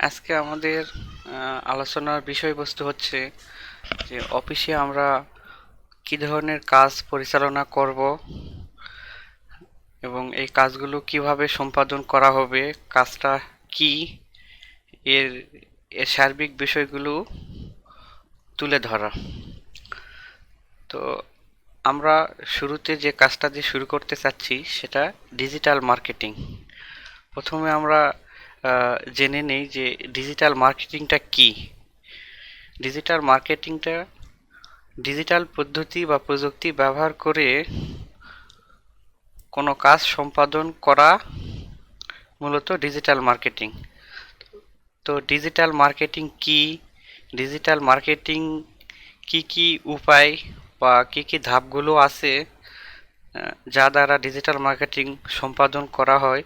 আজকে আমাদের আলোচনার বিষয়বস্তু হচ্ছে যে অফিসে আমরা কী ধরনের কাজ পরিচালনা করব এবং এই কাজগুলো কিভাবে সম্পাদন করা হবে, কাজটা কি, এর এর সার্বিক বিষয়গুলো তুলে ধরা। তো আমরা শুরুতে যে কাজটা দিয়ে শুরু করতে চাচ্ছি সেটা ডিজিটাল মার্কেটিং। প্রথমে আমরা জেনে নেই যে ডিজিটাল মার্কেটিংটা কি। ডিজিটাল মার্কেটিংটা ডিজিটাল পদ্ধতি বা প্রযুক্তি ব্যবহার করে কোনো কাজ সম্পাদন করা মূলত ডিজিটাল মার্কেটিং। তো ডিজিটাল মার্কেটিং কি, ডিজিটাল মার্কেটিং কি কি উপায় বা কি কি ধাপগুলো আছে যা দ্বারা ডিজিটাল মার্কেটিং সম্পাদন করা হয়,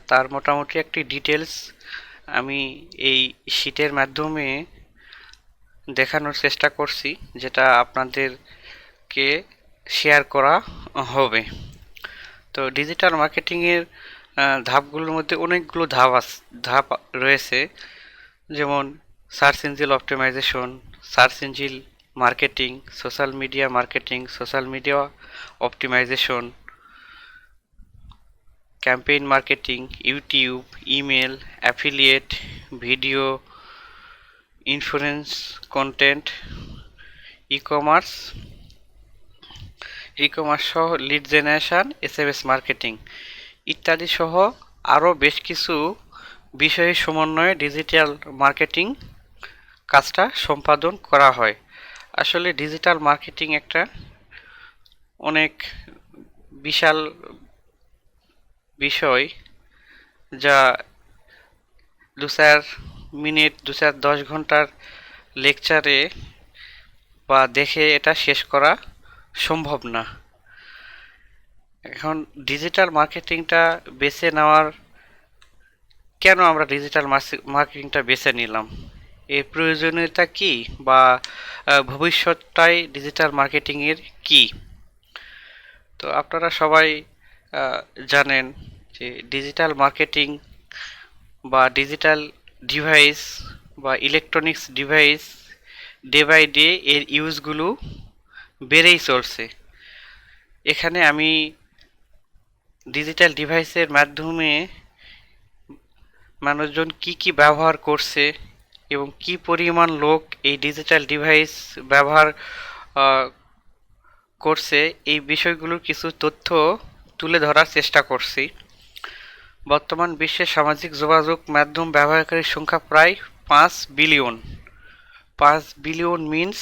তার মোটামুটি একটি ডিটেলস আমি এই শীটের মাধ্যমে দেখানোর চেষ্টা করছি, যেটা আপনাদেরকে শেয়ার করা হবে। তো ডিজিটাল মার্কেটিংয়ের ধাপগুলোর মধ্যে অনেকগুলো ধাপ রয়েছে, যেমন search engine optimisation, search engine marketing, social media optimisation, campaign marketing, YouTube, email, affiliate, video, influence content, e commerce সহ লিড জেনারেশন, এসএমএস মার্কেটিং ইত্যাদি সহ আরও বেশ কিছু বিষয়ের সমন্বয়ে ডিজিটাল মার্কেটিং কাজটা সম্পাদন করা হয়। আসলে ডিজিটাল মার্কেটিং একটা অনেক বিশাল বিষয়, যা 2-4 মিনিট 2-4-10 ঘন্টার লেকচারে বা দেখে এটা শেষ করা সম্ভব না। এখন ডিজিটাল মার্কেটিংটা বেছে নেওয়ার কেন আমরা ডিজিটাল মার্কেটিংটা বেছে নিলাম, এর প্রয়োজনীয়তা কি, বা ভবিষ্যৎটাই ডিজিটাল মার্কেটিংয়ের কি। তো আপনারা সবাই জানেন যে ডিজিটাল মার্কেটিং বা ডিজিটাল ডিভাইস বা electronics device day by day এর ইউজগুলো বেড়েই চলছে। এখানে আমি ডিজিটাল ডিভাইসের মাধ্যমে মানুষজন কি কি ব্যবহার করছে এবং কি পরিমাণ লোক এই ডিজিটাল ডিভাইস ব্যবহার করছে, এই বিষয়গুলোর কিছু তথ্য তুলে ধরার চেষ্টা করছি। বর্তমান বিশ্বে সামাজিক যোগাযোগ মাধ্যম ব্যবহারকারীর সংখ্যা প্রায় 5 বিলিয়ন। 5 বিলিয়ন মিনস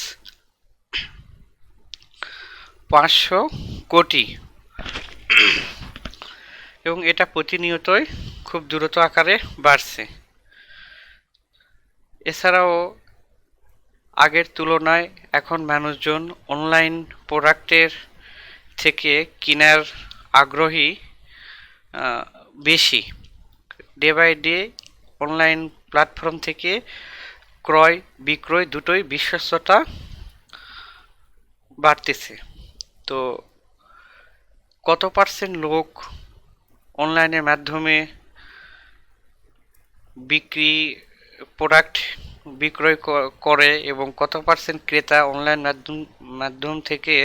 500 কোটি, এবং এটা প্রতিনিয়তই খুব দ্রুত আকারে বাড়ছে। এছাড়াও আগের তুলনায় এখন মানুষজন অনলাইন প্রোডাক্টের থেকে কেনার আগ্রহী বেশি। Day by day online platform থেকে ক্রয় বিক্রয় দুটোই বিশ্বস্ততা বাড়তেছে। তো কত পার্সেন্ট লোক অনলাইনের মাধ্যমে প্রোডাক্ট বিক্রয় করে এবং কত পার্সেন্ট ক্রেতা অনলাইন মাধ্যম থেকে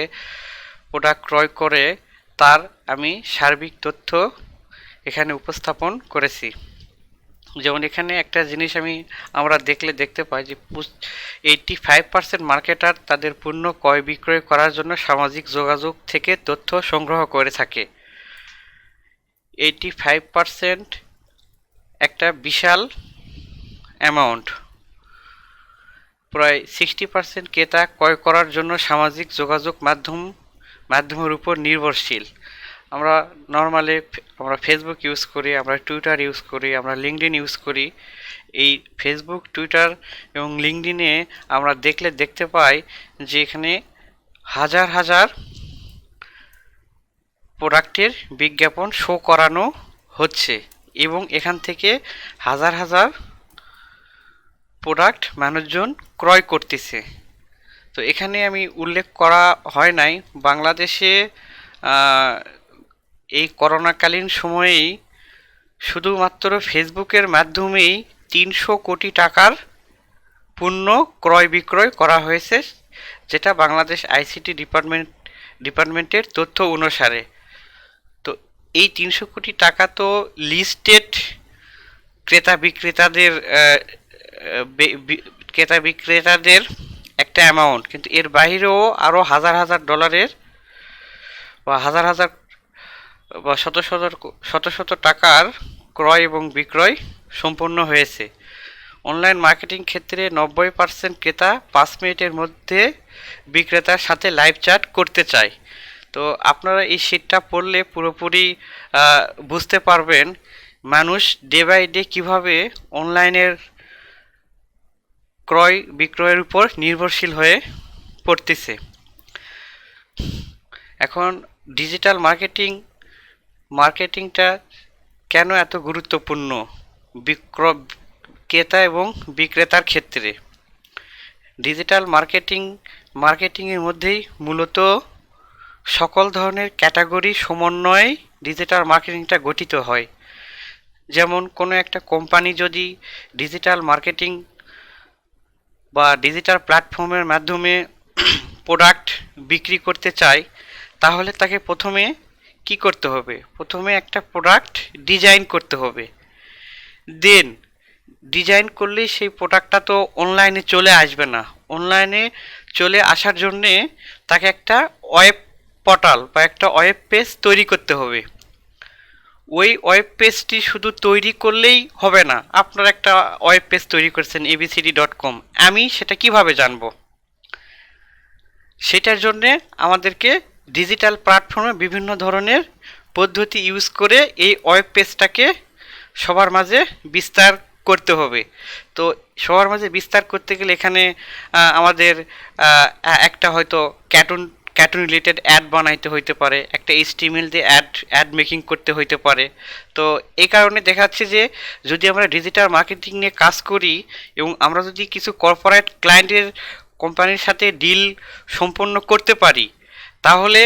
প্রোডাক্ট ক্রয় করে, তার আমি সার্বিক তথ্য এখানে উপস্থাপন করেছি। যেমন এখানে একটা জিনিস আমরা দেখতে পাই যে 85% মার্কেটার তাদের পণ্য ক্রয় বিক্রয় করার জন্য সামাজিক যোগাযোগ থেকে তথ্য সংগ্রহ করে থাকে। 85% একটা বিশাল অ্যামাউন্ট। প্রায় 60% ক্রেতা ক্রয় করার জন্য সামাজিক যোগাযোগ মাধ্যমের উপর নির্ভরশীল। আমরা নর্মালি ফেসবুক ইউজ করি, আমরা টুইটার ইউজ করি, আমরা লিঙ্কডইন ইউজ করি। এই ফেসবুক, টুইটার এবং লিঙ্কডইনে আমরা দেখতে পাই যে এখানে হাজার হাজার প্রোডাক্টের বিজ্ঞাপন শো করানো হচ্ছে এবং এখান থেকে হাজার হাজার প্রোডাক্ট মানুষজন ক্রয় করতেছে। তো এখানে আমি উল্লেখ করা হয় নাই, বাংলাদেশে এই করোনাকালীন সময়েই শুধুমাত্র ফেসবুকের মাধ্যমেই 300 কোটি টাকার পণ্য ক্রয় বিক্রয় করা হয়েছে, যেটা বাংলাদেশ আইসিটি ডিপার্টমেন্টের তথ্য অনুসারে। তো এই 300 কোটি টাকা তো লিস্টেড ক্রেতা বিক্রেতাদের একটা অ্যামাউন্ট, কিন্তু এর বাইরেও আরও হাজার হাজার ডলারের বা হাজার হাজার বা শত শত টাকার ক্রয় এবং বিক্রয় সম্পন্ন হয়েছে। অনলাইন মার্কেটিং ক্ষেত্রে 90% ক্রেতা 5 মিনিটের মধ্যে বিক্রেতার সাথে লাইভ চ্যাট করতে চায়। তো আপনারা এই শীটটা পড়লে পুরোপুরি বুঝতে পারবেন মানুষ ডে বাই ডে কীভাবে অনলাইনের ক্রয় বিক্রয়ের উপর নির্ভরশীল হয়ে পড়তেছে। এখন ডিজিটাল মার্কেটিংটা কেন এত গুরুত্বপূর্ণ ক্রেতা এবং বিক্রেতার ক্ষেত্রে? ডিজিটাল মার্কেটিংয়ের মধ্যেই মূলত সকল ধরনের ক্যাটাগরি সমন্বয়ে ডিজিটাল মার্কেটিংটা গঠিত হয়। যেমন কোনো একটা কোম্পানি যদি ডিজিটাল মার্কেটিং বা ডিজিটাল প্ল্যাটফর্মের মাধ্যমে প্রোডাক্ট বিক্রি করতে চায়, তাহলে তাকে প্রথমে কি করতে হবে? প্রথমে একটা প্রোডাক্ট ডিজাইন করতে হবে। দেন ডিজাইন করলেই সেই প্রোডাক্টটা তো অনলাইনে চলে আসবে না। অনলাইনে চলে আসার জন্যে তাকে একটা ওয়েব পোর্টাল বা একটা ওয়েব পেজ তৈরি করতে হবে। ওই ওয়েব পেজটি শুধু তৈরি করলেই হবে না। আপনারা একটা ওয়েব পেজ তৈরি করছেন abcd.com, আমি সেটা কিভাবে জানবো? সেটার জন্যে আমাদেরকে ডিজিটাল প্ল্যাটফর্মে বিভিন্ন ধরনের পদ্ধতি ইউজ করে এই ওয়েব পেজটাকে সবার মাঝে বিস্তার করতে হবে। তো সবার মাঝে বিস্তার করতে গেলে এখানে আমাদের একটা হয়তো কার্টুন রিলেটেড অ্যাড বানাইতে হইতে পারে, একটা HTML দিয়ে অ্যাড মেকিং করতে হইতে পারে। তো এই কারণে দেখা যাচ্ছে যে যদি আমরা ডিজিটাল মার্কেটিং নিয়ে কাজ করি এবং আমরা যদি কিছু কর্পোরেট ক্লায়েন্টের কোম্পানির সাথে ডিল সম্পন্ন করতে পারি, তাহলে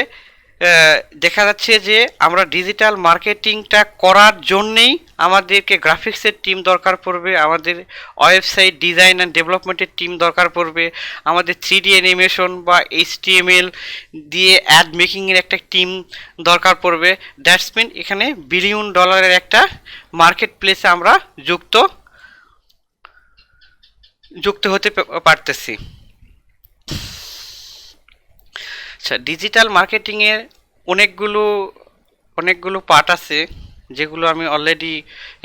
দেখা যাচ্ছে যে আমরা ডিজিটাল মার্কেটিংটা করার জন্যেই আমাদেরকে গ্রাফিক্সের টিম দরকার পড়বে, আমাদের ওয়েবসাইট ডিজাইন অ্যান্ড ডেভেলপমেন্টের টিম দরকার পড়বে, আমাদের 3D অ্যানিমেশন বা HTML দিয়ে অ্যাড মেকিংয়ের একটা টিম দরকার পড়বে। দ্যাটস মিন এখানে $1 বিলিয়ন একটা মার্কেট প্লেসে আমরা যুক্ত হতে পারতেছি। আচ্ছা, ডিজিটাল মার্কেটিংয়ের অনেকগুলো পার্ট আছে, যেগুলো আমি অলরেডি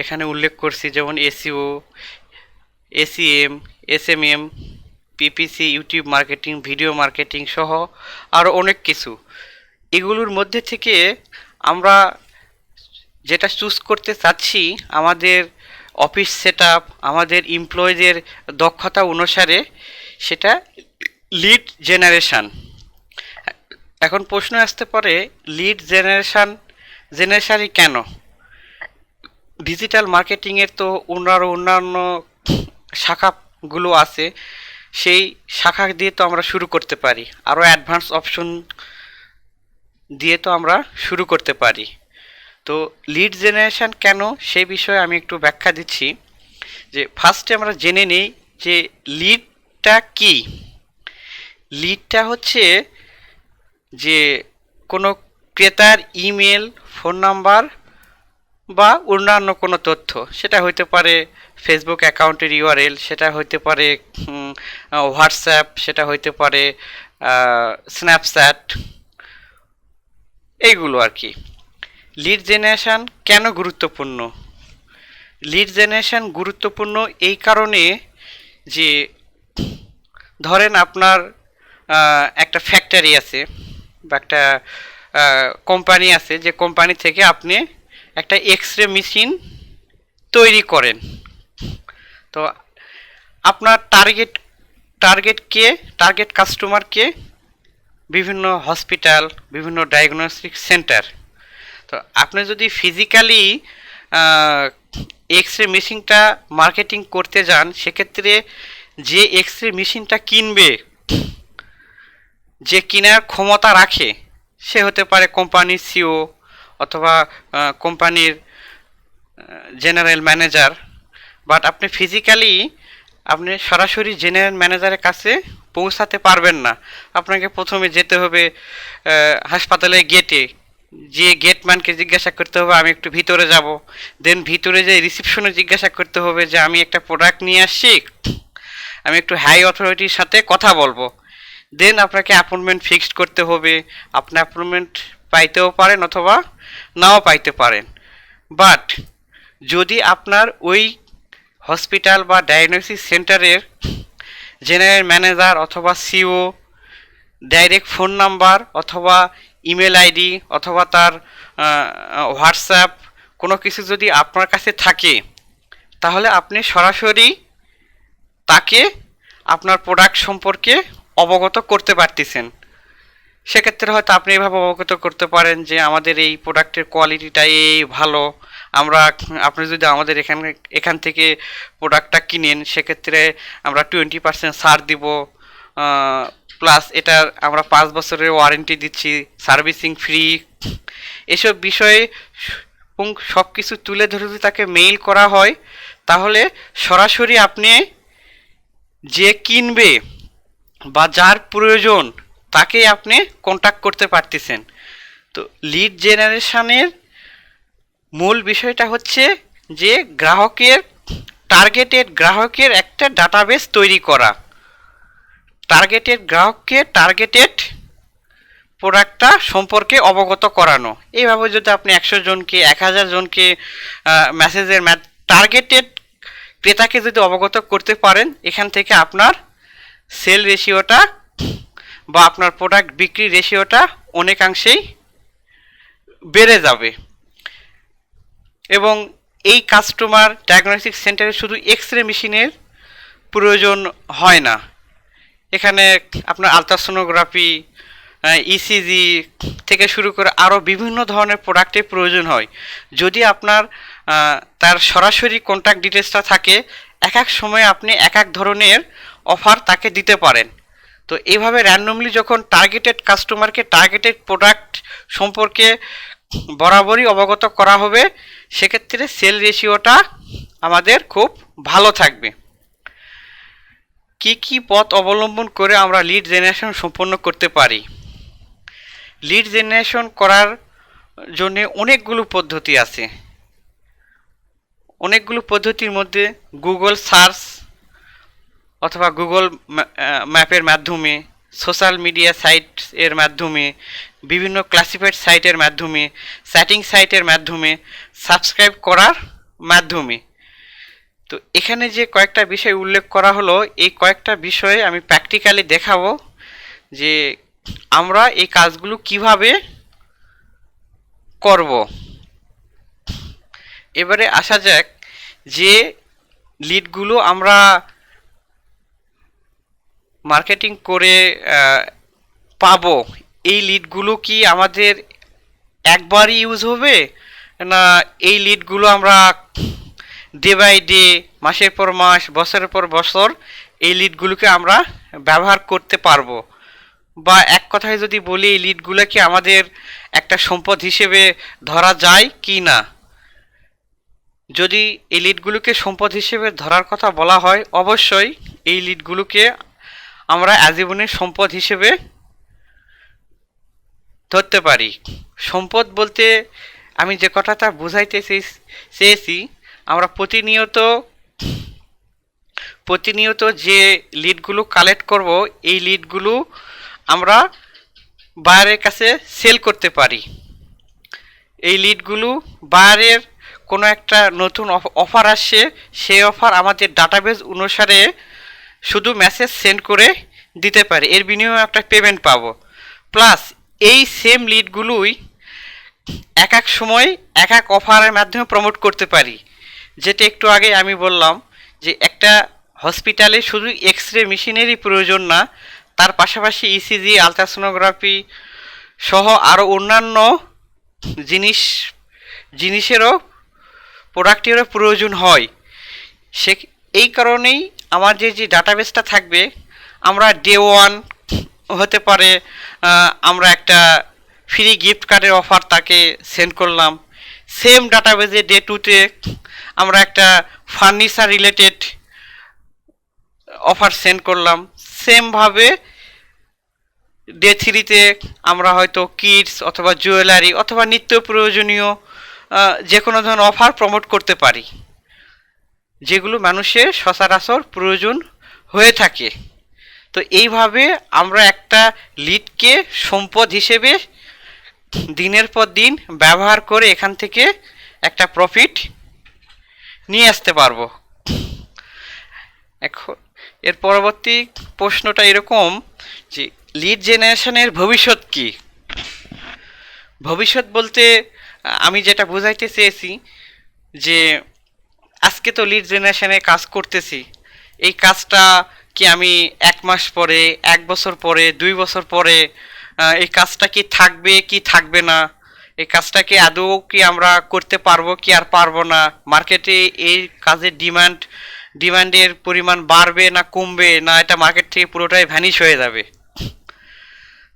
এখানে উল্লেখ করছি, যেমন SEO, SEM, SMM, PPC, YouTube marketing, video marketing সহ আরও অনেক কিছু। এগুলোর মধ্যে থেকে আমরা যেটা চুজ করতে চাচ্ছি, আমাদের অফিস সেটআপ, আমাদের এমপ্লয়ীদের দক্ষতা অনুসারে, সেটা লিড জেনারেশন। এখন প্রশ্ন আসতে পারে, লিড জেনারেশনই কেন? ডিজিটাল মার্কেটিংয়ের তো অন্যান্য শাখাগুলো আছে, সেই শাখা দিয়ে তো আমরা শুরু করতে পারি, আরও অ্যাডভান্স অপশন দিয়ে তো আমরা শুরু করতে পারি। তো লিড জেনারেশন কেন, সেই বিষয়ে আমি একটু ব্যাখ্যা দিচ্ছি। যে ফার্স্টে আমরা জেনে নিই যে লিডটা কি। লিডটা হচ্ছে যে কোনো ক্রেতার ইমেল, ফোন নাম্বার বা অন্যান্য কোনো তথ্য, সেটা হইতে পারে ফেসবুক অ্যাকাউন্টের URL, সেটা হইতে পারে হোয়াটসঅ্যাপ, সেটা হইতে পারে স্ন্যাপচ্যাট, এইগুলো আর কি। লিড জেনারেশন কেন গুরুত্বপূর্ণ? লিড জেনারেশন গুরুত্বপূর্ণ এই কারণে যে ধরেন আপনার একটা ফ্যাক্টরি আছে বা একটা কোম্পানি আছে, যে কোম্পানি থেকে আপনি একটা এক্সরে মেশিন তৈরি করেন। তো আপনার টার্গেট কাস্টমারকে বিভিন্ন হসপিটাল, বিভিন্ন ডায়াগনস্টিক সেন্টার। তো আপনি যদি ফিজিক্যালি এক্সরে মেশিনটা মার্কেটিং করতে যান, সেক্ষেত্রে যে এক্সরে মেশিনটা কিনবে, যে কেনার ক্ষমতা রাখে, সে হতে পারে কোম্পানির CEO অথবা কোম্পানির জেনারেল ম্যানেজার বাট আপনি ফিজিক্যালি আপনি সরাসরি জেনারেল ম্যানেজারের কাছে পৌঁছাতে পারবেন না। আপনাকে প্রথমে যেতে হবে হাসপাতালের গেটে, যে গেটম্যানকে জিজ্ঞাসা করতে হবে আমি একটু ভিতরে যাব। দেন ভিতরে যে রিসিপশনে জিজ্ঞাসা করতে হবে যে আমি একটা প্রোডাক্ট নিয়ে আসছি, আমি একটু হাই অথরিটির সাথে কথা বলবো। দেন আপনাকে অ্যাপয়েন্টমেন্ট ফিক্সড করতে হবে। আপনি অ্যাপয়েন্টমেন্ট পাইতেও পারেন অথবা নাও পাইতে পারেন। বাট যদি আপনার ওই হসপিটাল বা ডায়াগনস্টিক সেন্টারের জেনারেল ম্যানেজার অথবা সিও ডাইরেক্ট ফোন নাম্বার অথবা ইমেল আইডি অথবা তার হোয়াটসঅ্যাপ কোনো কিছু যদি আপনার কাছে থাকে, তাহলে আপনি সরাসরি তাকে আপনার প্রোডাক্ট সম্পর্কে অবগত করতে পারতেছেন। সেক্ষেত্রে হয়তো আপনি এভাবে অবগত করতে পারেন যে আমাদের এই প্রোডাক্টের কোয়ালিটিটা এই ভালো, আমরা আপনি যদি আমাদের এখান থেকে প্রোডাক্টটা কিনেন সেক্ষেত্রে আমরা 20% ছাড় দিব, প্লাস এটার আমরা 5 বছরের ওয়ারেন্টি দিচ্ছি, সার্ভিসিং ফ্রি। এসব বিষয়ে সব কিছু তুলে ধরে যদি তাকে মেইল করা হয়, তাহলে সরাসরি আপনি যে কিনবে বা যার প্রয়োজন তাকেই আপনি কন্ট্যাক্ট করতে পারতেছেন। তো লিড জেনারেশনের মূল বিষয়টা হচ্ছে যে গ্রাহকের একটা ডাটাবেস তৈরি করা, গ্রাহককে টার্গেটেড প্রোডাক্টটা সম্পর্কে অবগত করানো। এইভাবে যদি আপনি 100 জনকে 1000 জনকে মেসেজের টার্গেটেড ক্রেতাকে যদি অবগত করতে পারেন, এখান থেকে আপনার সেল রেশিওটা বা আপনার প্রোডাক্ট বিক্রি রেশিওটা অনেকাংশেই বেড়ে যাবে। এবং এই কাস্টমার ডায়াগনস্টিক সেন্টারে শুধু এক্স-রে মেশিনের প্রয়োজন হয় না, এখানে আপনার আলট্রাসোনোগ্রাফি, ইসিজি থেকে শুরু করে আরও বিভিন্ন ধরনের প্রোডাক্টের প্রয়োজন হয়। যদি আপনার তার সরাসরি কন্ট্যাক্ট ডিটেলসটা থাকে, এক এক সময় আপনি এক এক ধরনের অফার তাকে দিতে পারেন। তো এইভাবে র্যান্ডমলি যখন টার্গেটেড কাস্টমারকে টার্গেটেড প্রোডাক্ট সম্পর্কে বরাবরই অবগত করা হবে, সেক্ষেত্রে সেল রেশিওটা আমাদের খুব ভালো থাকবে। কি পথ অবলম্বন করে আমরা লিড জেনারেশন সম্পন্ন করতে পারি? লিড জেনারেশন করার জন্য অনেকগুলো পদ্ধতি আছে। অনেকগুলো পদ্ধতির মধ্যে গুগল সার্চ অথবা গুগল ম্যাপের মাধ্যমে, সোশ্যাল মিডিয়া সাইট এর মাধ্যমে, বিভিন্ন ক্লাসিফাইড সাইটের মাধ্যমে, চ্যাটিং সাইটের মাধ্যমে, সাবস্ক্রাইব করার মাধ্যমে। তো এখানে যে কয়েকটা বিষয় উল্লেখ করা হলো, এই কয়েকটা বিষয়ে আমি প্র্যাকটিক্যালি দেখাবো যে আমরা এই কাজগুলো কিভাবে করব। এবারে আসা যাক যে লিডগুলো আমরা মার্কেটিং করে পাবো, এই লিডগুলো কি আমাদের একবারই ইউজ হবে, না এই লিডগুলো আমরা ডে বাই ডে, মাসের পর মাস, বছরের পর বছর এই লিডগুলোকে আমরা ব্যবহার করতে পারবো? বা এক কথায় যদি বলি, এই লিডগুলো কি আমাদের একটা সম্পদ হিসেবে ধরা যায় কি না? যদি এই লিডগুলোকে সম্পদ হিসেবে ধরার কথা বলা হয়, অবশ্যই এই লিডগুলোকে আমরা আজীবনের সম্পদ হিসেবে ধরতে পারি। সম্পদ বলতে আমি যে কথাটা বোঝাইতে চেয়েছি, আমরা প্রতিনিয়ত যে লিডগুলো কালেক্ট করব, এই লিডগুলো আমরা বায়ারের কাছে সেল করতে পারি। এই লিডগুলো বায়ারের কোনো একটা নতুন অফার আসছে, সেই অফার আমাদের ডাটাবেস অনুসারে শুধু মেসেজ সেন্ড করে দিতে পারে, এর বিনিময়ে একটা পেমেন্ট পাবো। প্লাস এই সেম লিডগুলোই এক এক সময় এক এক অফারের মাধ্যমে প্রমোট করতে পারি। যেটা একটু আগে আমি বললাম যে একটা হসপিটালে শুধু এক্স-রে মেশিনেরই প্রয়োজন না, তার পাশাপাশি ইসিজি, আলট্রাসোনোগ্রাফি সহ আরও অন্যান্য জিনিসেরও প্রোডাক্টেরও প্রয়োজন হয়। এই কারণেই আমার যে ডাটাবেসটা থাকবে, আমরা ডে ওয়ান হতে পারে আমরা একটা ফ্রি গিফট কার্ডের অফার তাকে সেন্ড করলাম, সেম ডাটাবেসে ডে টুতে আমরা একটা ফার্নিচার রিলেটেড অফার সেন্ড করলাম, সেমভাবে ডে থ্রিতে আমরা হয়তো কিডস অথবা জুয়েলারি অথবা নিত্য প্রয়োজনীয় যে কোনো ধরনের অফার প্রমোট করতে পারি, যেগুলো মানুষের সচরাচর প্রয়োজন হয়ে থাকে। তো এইভাবে আমরা একটা লিডকে সম্পদ হিসেবে দিনের পর দিন ব্যবহার করে এখান থেকে একটা প্রফিট নিয়ে আসতে পারবো। এখন এর পরবর্তী প্রশ্নটা এরকম যে লিড জেনারেশনের ভবিষ্যৎ কি? ভবিষ্যৎ বলতে আমি যেটা বোঝাইতে চেয়েছি যে আজকে তো লিড জেনারেশনে কাজ করতেছি, এই কাজটা কি আমি 1 মাস পরে, 1 বছর পরে, 2 বছর পরে এই কাজটা কি থাকবে কি থাকবে না, এই কাজটাকে আদৌ কি আমরা করতে পারবো কি আর পারবো না, মার্কেটে এই কাজের ডিমান্ডের পরিমাণ বাড়বে না কমবে, না এটা মার্কেট থেকে পুরোটাই ভ্যানিশ হয়ে যাবে।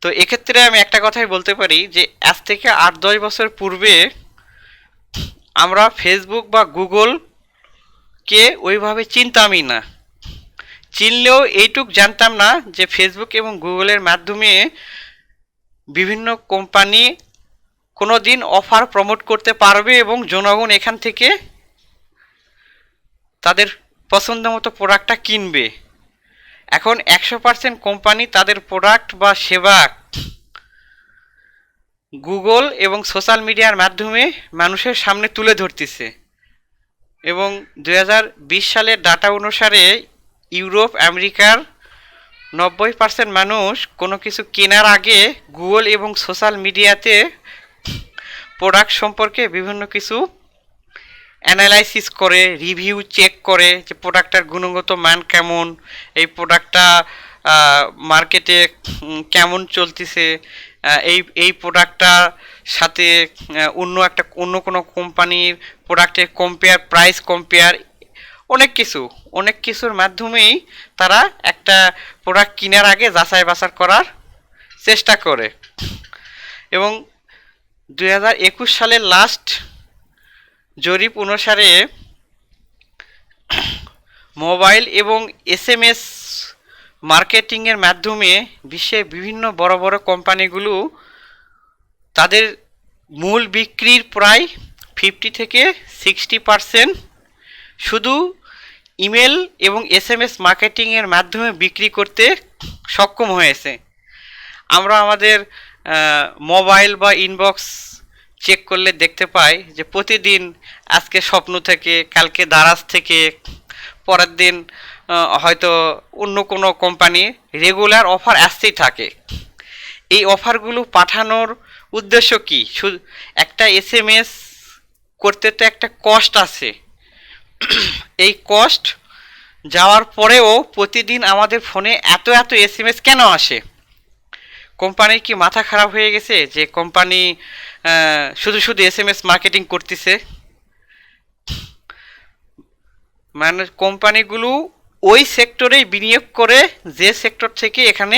তো এক্ষেত্রে আমি একটা কথাই বলতে পারি যে আজ থেকে 8-10 বছর পূর্বে আমরা ফেসবুক বা গুগলকে ওইভাবে চিনতামই না, চিনলেও এইটুক জানতাম না যে ফেসবুক এবং গুগলের মাধ্যমে বিভিন্ন কোম্পানি কোনো দিন অফার প্রমোট করতে পারবে এবং জনগণ এখান থেকে তাদের পছন্দ মতো প্রোডাক্টটা কিনবে। এখন 100% কোম্পানি তাদের প্রোডাক্ট বা সেবা গুগল এবং সোশ্যাল মিডিয়ার মাধ্যমে মানুষের সামনে তুলে ধরতেছে, এবং 2020 সালের ডাটা অনুসারে ইউরোপ আমেরিকার 90% মানুষ কোনো কিছু কেনার আগে গুগল এবং সোশ্যাল মিডিয়াতে প্রোডাক্ট সম্পর্কে বিভিন্ন কিছু অ্যানালাইসিস করে, রিভিউ চেক করে যে প্রোডাক্টটার গুণগত মান কেমন, এই প্রোডাক্টটা মার্কেটে কেমন চলতেছে, এই প্রোডাক্টটার সাথে অন্য কোনো কোম্পানির প্রোডাক্টের প্রাইস কম্পেয়ার, অনেক কিছুর মাধ্যমেই তারা একটা প্রোডাক্ট কেনার আগে যাচাই বাছাই করার চেষ্টা করে। এবং 2021 সালের লাস্ট জরিপ অনুসারে মোবাইল এবং SMS মার্কেটিংয়ের মাধ্যমে বিশ্বের বিভিন্ন বড় বড় কোম্পানিগুলো তাদের মূল বিক্রির প্রায় 50-60% শুধু ইমেল এবং SMS মার্কেটিংয়ের মাধ্যমে বিক্রি করতে সক্ষম হয়েছে। আমরা আমাদের মোবাইল বা ইনবক্স চেক করলে দেখতে পাই যে প্রতিদিন আজকে স্বপ্ন থেকে, কালকে দারাজ থেকে, পরের দিন হয়তো অন্য কোনো কোম্পানি রেগুলার অফার আসতেই থাকে। এই অফারগুলো পাঠানোর উদ্দেশ্য কি? শুধু একটা SMS করতে তো একটা কস্ট আছে, এই কস্ট যাওয়ার পরেও প্রতিদিন আমাদের ফোনে এত SMS কেন আসে? কোম্পানির কি মাথা খারাপ হয়ে গেছে যে কোম্পানি শুধু SMS মার্কেটিং করতেছে? মানে কোম্পানিগুলো ওই সেক্টরেই বিনিয়োগ করে যে সেক্টর থেকে এখানে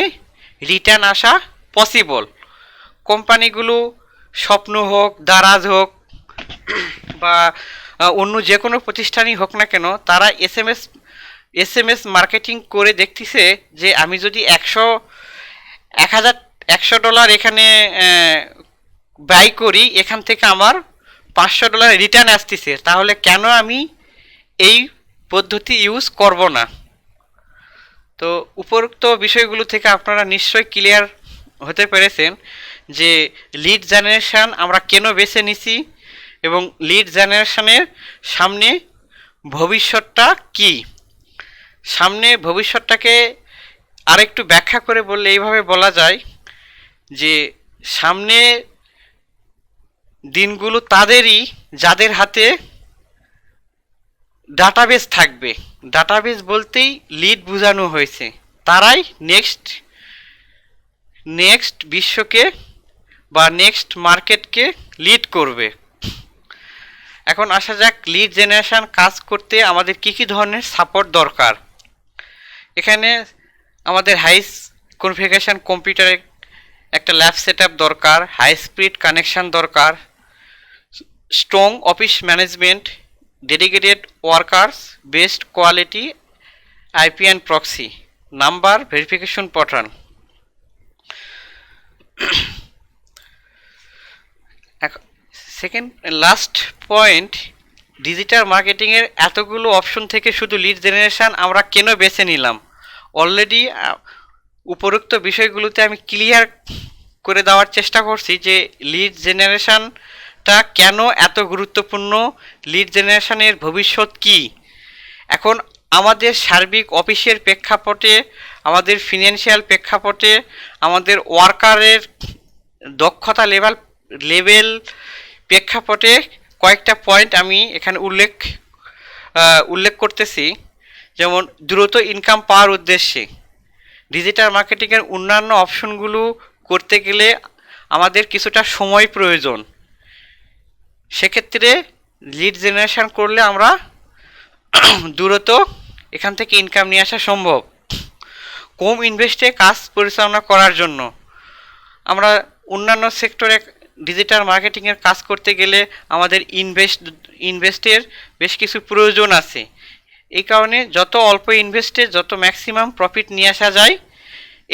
রিটার্ন আসা পসিবল। কোম্পানিগুলো স্বপ্ন হোক, দারাজ হোক বা অন্য যে কোনো প্রতিষ্ঠানই হোক না কেন, তারা SMS মার্কেটিং করে দেখতেছে যে আমি যদি $100 এখানে ব্যয় করি, এখান থেকে আমার $500 রিটার্ন আসতেছে, তাহলে কেন আমি এই পদ্ধতি ইউজ করব না? তো উপরোক্ত বিষয়গুলো থেকে আপনারা নিশ্চয়ই ক্লিয়ার হতে পেরেছেন যে লিড জেনারেশন আমরা কেন বেছে নিছি এবং লিড জেনারেশনের সামনে ভবিষ্যৎটা কি। সামনে ভবিষ্যৎটাকে আরেকটু ব্যাখ্যা করে বললে এইভাবে বলা যায় যে সামনে দিনগুলো তাদেরই যাদের হাতে ডাটাবেস থাকবে। ডাটাবেস বলতেই লিড বোঝানো হয়েছে, তারাই নেক্সট বিশ্বকে বা নেক্সট মার্কেটকে লিড করবে। এখন আসা যাক লিড জেনারেশন কাজ করতে আমাদের কী কী ধরনের সাপোর্ট দরকার। এখানে আমাদের হাই কনফিগারেশন কম্পিউটারে একটা ল্যাব সেট আপ দরকার, হাই স্পিড কানেকশান দরকার, strong office management dedicated workers best quality IP and proxy number verification pattern. Second last point, digital মার্কেটিংয়ের এতগুলো অপশন থেকে শুধু লিড জেনারেশন আমরা কেন বেছে নিলাম? অলরেডি উপরোক্ত বিষয়গুলোতে আমি ক্লিয়ার করে দেওয়ার চেষ্টা করছি যে লিড জেনারেশনটা কেন এত গুরুত্বপূর্ণ, লিড জেনারেশনের ভবিষ্যৎ কি। এখন আমাদের সার্বিক অফিসের প্রেক্ষাপটে, আমাদের ফিনান্সিয়াল প্রেক্ষাপটে, আমাদের ওয়ার্কারের দক্ষতা লেভেল প্রেক্ষাপটে কয়েকটা পয়েন্ট আমি এখানে উল্লেখ করতেছি। যেমন দ্রুত ইনকাম পাওয়ার উদ্দেশ্যে ডিজিটাল মার্কেটিংয়ের অন্যান্য অপশনগুলো করতে গেলে আমাদের কিছুটা সময় প্রয়োজন। সেক্ষেত্রে লিড জেনারেশন করলে আমরা দ্রুত এখান থেকে ইনকাম নিয়ে আসা সম্ভব। কম ইনভেস্টে কাজ পরিচালনা করার জন্য আমরা অন্যান্য সেক্টরে ডিজিটাল মার্কেটিংয়ের কাজ করতে গেলে আমাদের ইনভেস্টের বেশ কিছু প্রয়োজন আছে। এই কারণে যত অল্প ইনভেস্টে যত ম্যাক্সিমাম প্রফিট নিয়ে আসা যায়,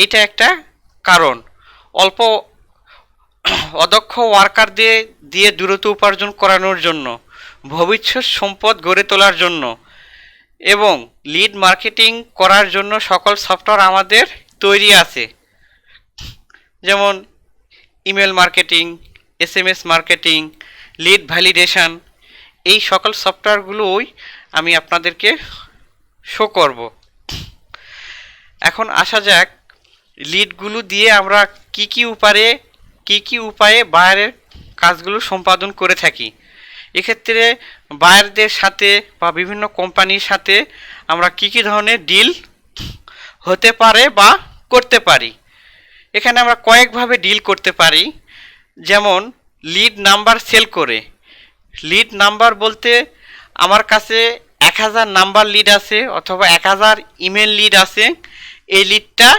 এটা একটা কারণ। অল্প অদক্ষ ওয়ার্কার দিয়ে দ্রুত উপার্জন করানোর জন্য, ভবিষ্যৎ সম্পদ গড়ে তোলার জন্য এবং লিড মার্কেটিং করার জন্য সকল সফটওয়্যার আমাদের তৈরি আছে। যেমন email marketing, SMS marketing, lead validation, এই সকল সফটওয়্যারগুলোই আমি আপনাদেরকে শো করব। এখন আসা যাক লিডগুলো দিয়ে আমরা কি কি উপায়ে বায়ারের কাজগুলো সম্পাদন করে থাকি। এক্ষেত্রে বায়ারদের সাথে বা বিভিন্ন কোম্পানির সাথে আমরা কি ধরনের ডিল হতে পারে বা করতে পারি। এখানে আমরা কয়েকভাবে ডিল করতে পারি। যেমন লিড নাম্বার সেল করে। লিড নাম্বার বলতে আমার কাছে 1000 নাম্বার লিড আছে অথবা 1000 ইমেল লিড আছে। এই লিডটা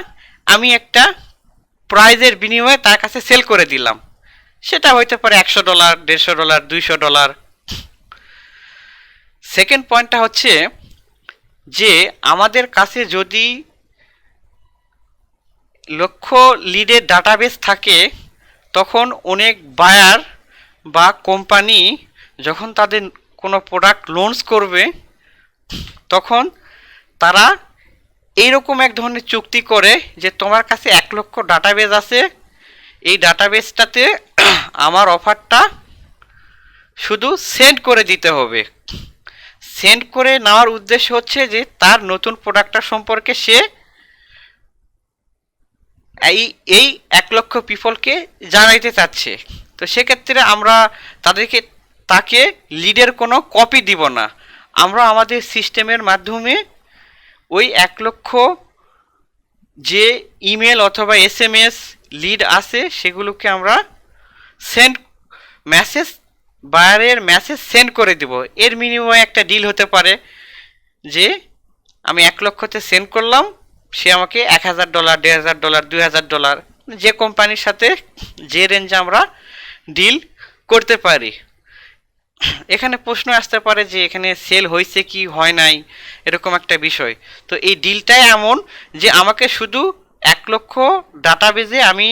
আমি একটা প্রাইজের বিনিময়ে তার কাছে সেল করে দিলাম। সেটা হইতে পারে $100, $150, $200। সেকেন্ড পয়েন্টটা হচ্ছে যে আমাদের কাছে যদি লক্ষ্য লিডের ডাটাবেস থাকে, তখন অনেক বায়ার বা কোম্পানি যখন তাদের কোনো প্রোডাক্ট লঞ্চ করবে, তখন তারা এইরকম এক ধরনের চুক্তি করে যে তোমার কাছে 1 লক্ষ ডাটাবেস আছে, এই ডাটাবেসটাতে আমার অফারটা শুধু সেন্ড করে দিতে হবে। সেন্ড করে নেওয়ার উদ্দেশ্য হচ্ছে যে তার নতুন প্রোডাক্টটা সম্পর্কে সে এই 1 লক্ষ পিপলকে জানাইতে চাচ্ছে। তো সেক্ষেত্রে আমরা তাকে লিডের কোনো কপি দিব না। আমরা আমাদের সিস্টেমের মাধ্যমে ওই 1 লক্ষ যে ইমেল অথবা এসএমএস লিড আছে সেগুলোকে আমরা বায়ারের মেসেজ সেন্ড করে দিব। এর বিনিময়ে একটা ডিল হতে পারে যে আমি 1 লক্ষতে সেন্ড করলাম, সে আমাকে $1000, $1500, $2000, যে কোম্পানির সাথে যে রেঞ্জে আমরা ডিল করতে পারি। এখানে প্রশ্ন আসতে পারে যে এখানে সেল হয়েছে কি হয় নাই, এরকম একটা বিষয়। তো এই ডিলটাই এমন যে আমাকে শুধু 1 লক্ষ ডাটাবেজে আমি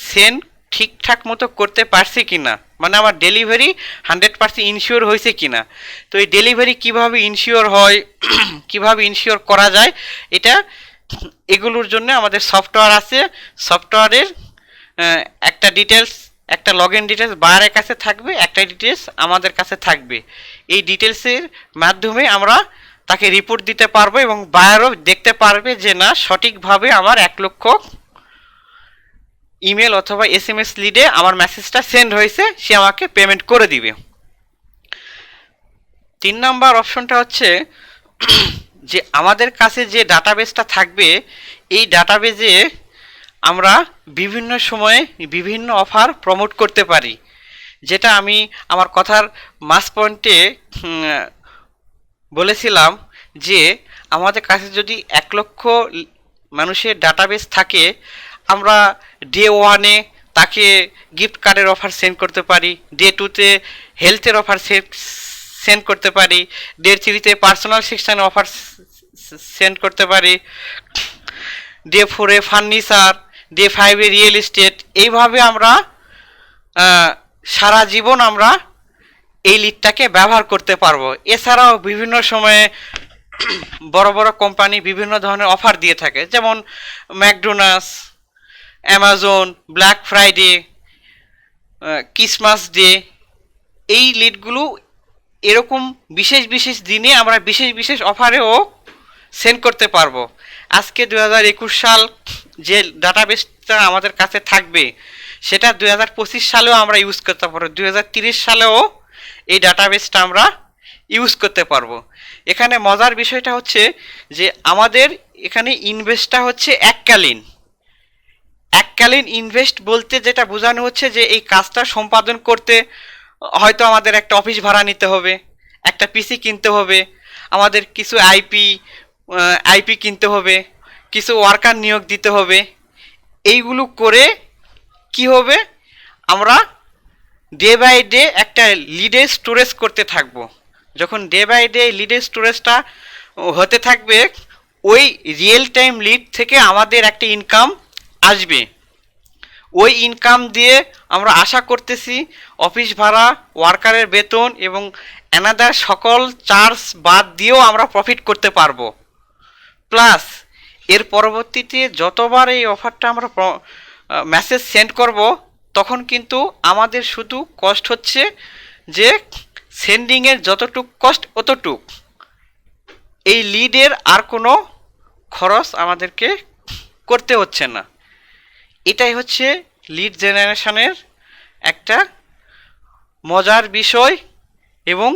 সেন্ড ঠিকঠাক মতো করতে পারছি কিনা, মানে আমার ডেলিভারি 100% ইনশিওর হয়েছে কিনা। তো এই ডেলিভারি কিভাবে ইনশিওর হয়, কিভাবে ইনশিওর করা যায়, এগুলোর জন্য আমাদের সফটওয়্যার আছে। সফটওয়্যারের একটা ডিটেলস, একটা লগ ইন ডিটেলস বায়ারের কাছে থাকবে, একটা ডিটেলস আমাদের কাছে থাকবে। এই ডিটেলসের মাধ্যমে আমরা তাকে রিপোর্ট দিতে পারবো এবং বায়ারও দেখতে পারবে যে না, সঠিকভাবে আমার 1 লক্ষ ইমেল অথবা এসএমএস লিডে আমার মেসেজটা সেন্ড হয়েছে, সে আমাকে পেমেন্ট করে দিবে। 3 নাম্বার অপশনটা হচ্ছে যে আমাদের কাছে যে ডাটাবেসটা থাকবে, এই ডাটাবেজে আমরা বিভিন্ন সময়ে বিভিন্ন অফার প্রমোট করতে পারি। যেটা আমি আমার কথার মাস পয়েন্টে বলেছিলাম যে আমাদের কাছে যদি 1 লক্ষ মানুষের ডাটাবেস থাকে, আমরা ডে 1-এ তাকে গিফট কার্ডের অফার সেন্ড করতে পারি, ডে 2-তে হেলথের অফার সেন্ড করতে পারি, ডে 3-তে পার্সোনাল সেকশন অফার সেন্ড করতে পারি, ডে 4-এ ফার্নিচার, ডে 5-এ রিয়েল এস্টেট। এইভাবে আমরা সারা জীবন আমরা এই লিডটাকে ব্যবহার করতে পারবো। এছাড়াও বিভিন্ন সময়ে বড় বড় কোম্পানি বিভিন্ন ধরনের অফার দিয়ে থাকে, যেমন McDonald's, Amazon, black Friday, Christmas day. এই লিডগুলো এরকম বিশেষ বিশেষ দিনে আমরা বিশেষ বিশেষ অফারেও সেন্ড করতে পারবো। আজকে 2021 সাল যে ডাটাবেসটা আমাদের কাছে থাকবে সেটা 2025 সালেও আমরা ইউজ করতে পারবো, 2030 সালেও এই ডাটাবেসটা আমরা ইউজ করতে পারবো। এখানে মজার বিষয়টা হচ্ছে যে আমাদের এখানে ইনভেস্টটা হচ্ছে এককালীন ইনভেস্ট বলতে যেটা বোঝানো হচ্ছে যে এই কাজটা সম্পাদন করতে হয়তো আমাদের একটা অফিস ভাড়া নিতে হবে, একটা পিসি কিনতে হবে, আমাদের কিছু আইপি কিনতে হবে, কিছু ওয়ার্কার নিয়োগ দিতে হবে। এইগুলো করে কি হবে, আমরা ডে বাই ডে একটা লিডের স্টোরেজ করতে থাকবো। যখন ডে বাই ডে লিডের স্টোরেজটা হতে থাকবে, ওই রিয়েল টাইম লিড থেকে আমাদের একটা ইনকাম আসবে। ওই ইনকাম দিয়ে আমরা আশা করতেছি অফিস ভাড়া, ওয়ার্কারের বেতন এবং অ্যানাদার সকল চার্জ বাদ দিয়েও আমরা প্রফিট করতে পারবো। প্লাস এর পরবর্তীতে যতবার এই অফারটা আমরা মেসেজ সেন্ড করব, তখন কিন্তু আমাদের শুধু কস্ট হচ্ছে যে সেন্ডিংয়ের যতটুক কস্ট অতটুক, এই লিডের আর কোনো খরচ আমাদেরকে করতে হচ্ছে না। এটাই হচ্ছে লিড জেনারেশনের একটা মজার বিষয় এবং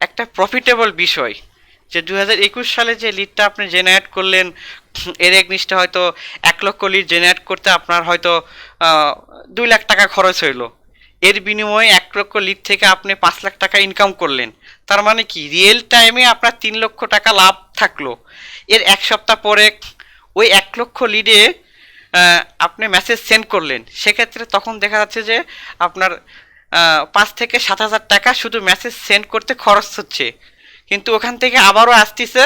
একটা প্রফিটেবল বিষয়, যে 2021 সালে যে লিডটা আপনি জেনারেট করলেন, এর একনিষ্ঠে হয়তো 1 লক্ষ লিড জেনারেট করতে আপনার হয়তো 2 লাখ টাকা খরচ হইলো। এর বিনিময়ে 1 লক্ষ লিড থেকে আপনি 5 লাখ টাকা ইনকাম করলেন। তার মানে কি, রিয়েল টাইমে আপনার 3 লক্ষ টাকা লাভ থাকলো। এর 1 সপ্তাহ পরে ওই 1 লক্ষ লিডে আপনি মেসেজ সেন্ড করলেন, সেক্ষেত্রে তখন দেখা যাচ্ছে যে আপনার 5 থেকে 7 হাজার টাকা শুধু মেসেজ সেন্ড করতে খরচ হচ্ছে। কিন্তু ওখান থেকে আবারও আসতেছে,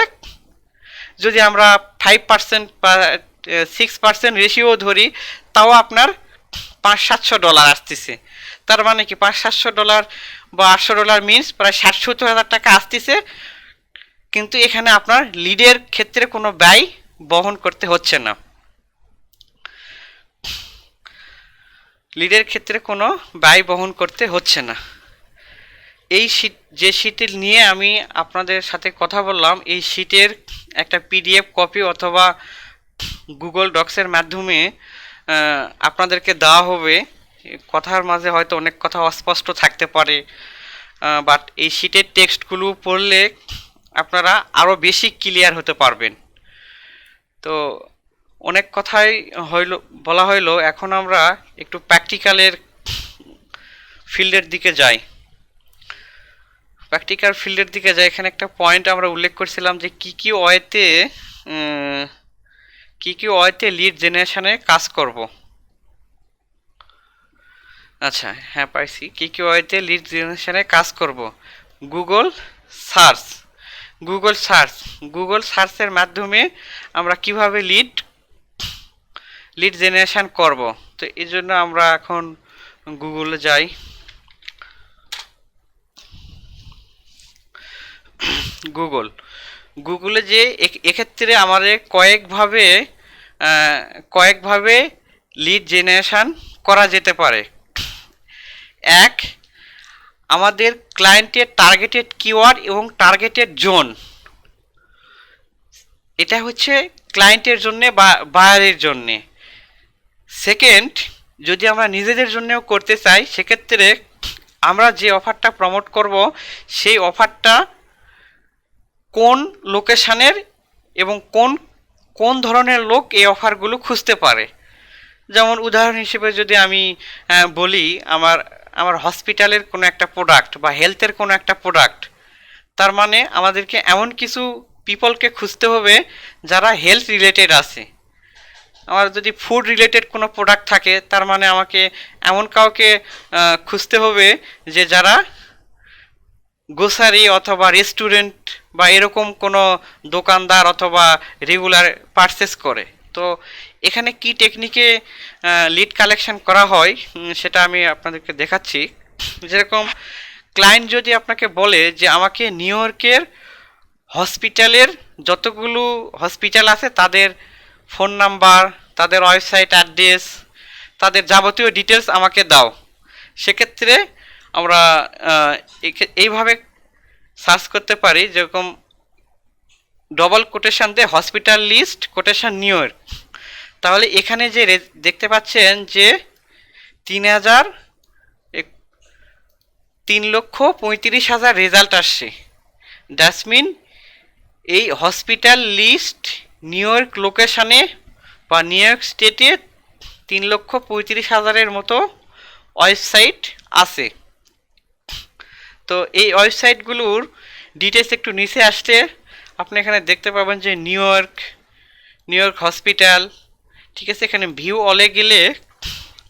যদি আমরা 5% বা 6% রেশিও ধরি, তাও আপনার $500-700 আসতেছে। তার মানে কি, $500-700 বা $800 মিনস প্রায় 60-70 হাজার টাকা আসতেছে। কিন্তু এখানে আপনার লিডের ক্ষেত্রে কোনো ব্যয় বহন করতে হচ্ছে না, লিডের ক্ষেত্রে কোনো ব্যয় বহন করতে হচ্ছে না। এই শীট, যে শীটের নিয়ে আমি আপনাদের সাথে কথা বললাম, এই শীটের একটা পিডিএফ কপি অথবা গুগল ডক্সের মাধ্যমে আপনাদেরকে দেওয়া হবে। কথার মাঝে হয়তো অনেক কথা অস্পষ্ট থাকতে পারে, বাট এই শীটের টেক্সটগুলো পড়লে আপনারা আরও বেশি ক্লিয়ার হতে পারবেন। তো অনেক কথাই বলা হইলো, এখন আমরা একটু প্র্যাকটিক্যালের ফিল্ডের দিকে যাই। প্র্যাকটিক্যাল ফিল্ডের দিকে যাই, এখানে একটা পয়েন্ট আমরা উল্লেখ করছিলাম যে কি কি ওয়েতে লিড জেনারেশনে কাজ করব। আচ্ছা, হ্যাঁ পাইছি, কি ওয়েতে লিড জেনারেশনে কাজ করব। গুগল সার্চের মাধ্যমে আমরা কিভাবে লিড জেনারেশন করব। তো এই জন্য আমরা এখন গুগলে যাই। গুগলে যে এক্ষেত্রে আমাদের কয়েকভাবে লিড জেনারেশন করা যেতে পারে। এক, আমাদের ক্লায়েন্টের টার্গেটেড কিওয়ার্ড এবং টার্গেটেড জোন, এটা হচ্ছে ক্লায়েন্টের জন্যে বা বায়ারের জন্যে। সেকেন্ড, যদি আমরা নিজেদের জন্যেও করতে চাই, সেক্ষেত্রে আমরা যে অফারটা প্রমোট করব সেই অফারটা কোন লোকেশানের এবং কোন ধরনের লোক এই অফারগুলো খুঁজতে পারে। যেমন উদাহরণ হিসেবে যদি আমি বলি, আমার হসপিটালের কোনো একটা প্রোডাক্ট বা হেলথের কোনো একটা প্রোডাক্ট, তার মানে আমাদেরকে এমন কিছু পিপলকে খুঁজতে হবে যারা হেলথ রিলেটেড আছে। আমার যদি ফুড রিলেটেড কোনো প্রোডাক্ট থাকে, তার মানে আমাকে এমন কাউকে খুঁজতে হবে যে যারা গ্রোসারি অথবা রেস্টুরেন্ট বা এরকম কোনো দোকানদার অথবা রেগুলার পারচেস করে। তো এখানে কি টেকনিকে লিড কালেকশন করা হয় সেটা আমি আপনাদেরকে দেখাচ্ছি। যেরকম ক্লায়েন্ট যদি আপনাকে বলে যে আমাকে নিউ ইয়র্কের হসপিটালের যতগুলো হসপিটাল আছে তাদের ফোন নাম্বার, তাদের ওয়েবসাইট অ্যাড্রেস, তাদের যাবতীয় ডিটেলস আমাকে দাও, সেক্ষেত্রে আমরা এইভাবে সার্চ করতে পারি, যেরকম ডবল কোটেশন দিয়ে hospital list quotation New York. তাহলে এখানে যে দেখতে পাচ্ছেন যে 3,35,000 রেজাল্ট আসছে। দ্যাটস মিন এই হসপিটাল লিস্ট নিউ ইয়র্ক লোকেশানে বা নিউ ইয়র্ক স্টেটে 3,35,000-এর মতো ওয়েবসাইট আছে। তো এই ওয়েবসাইটগুলোর ডিটেলস একটু নিচে আসতে আপনি এখানে দেখতে পাবেন যে নিউ ইয়র্ক হসপিটাল, ঠিক আছে। এখানে ভিউ অলে গেলে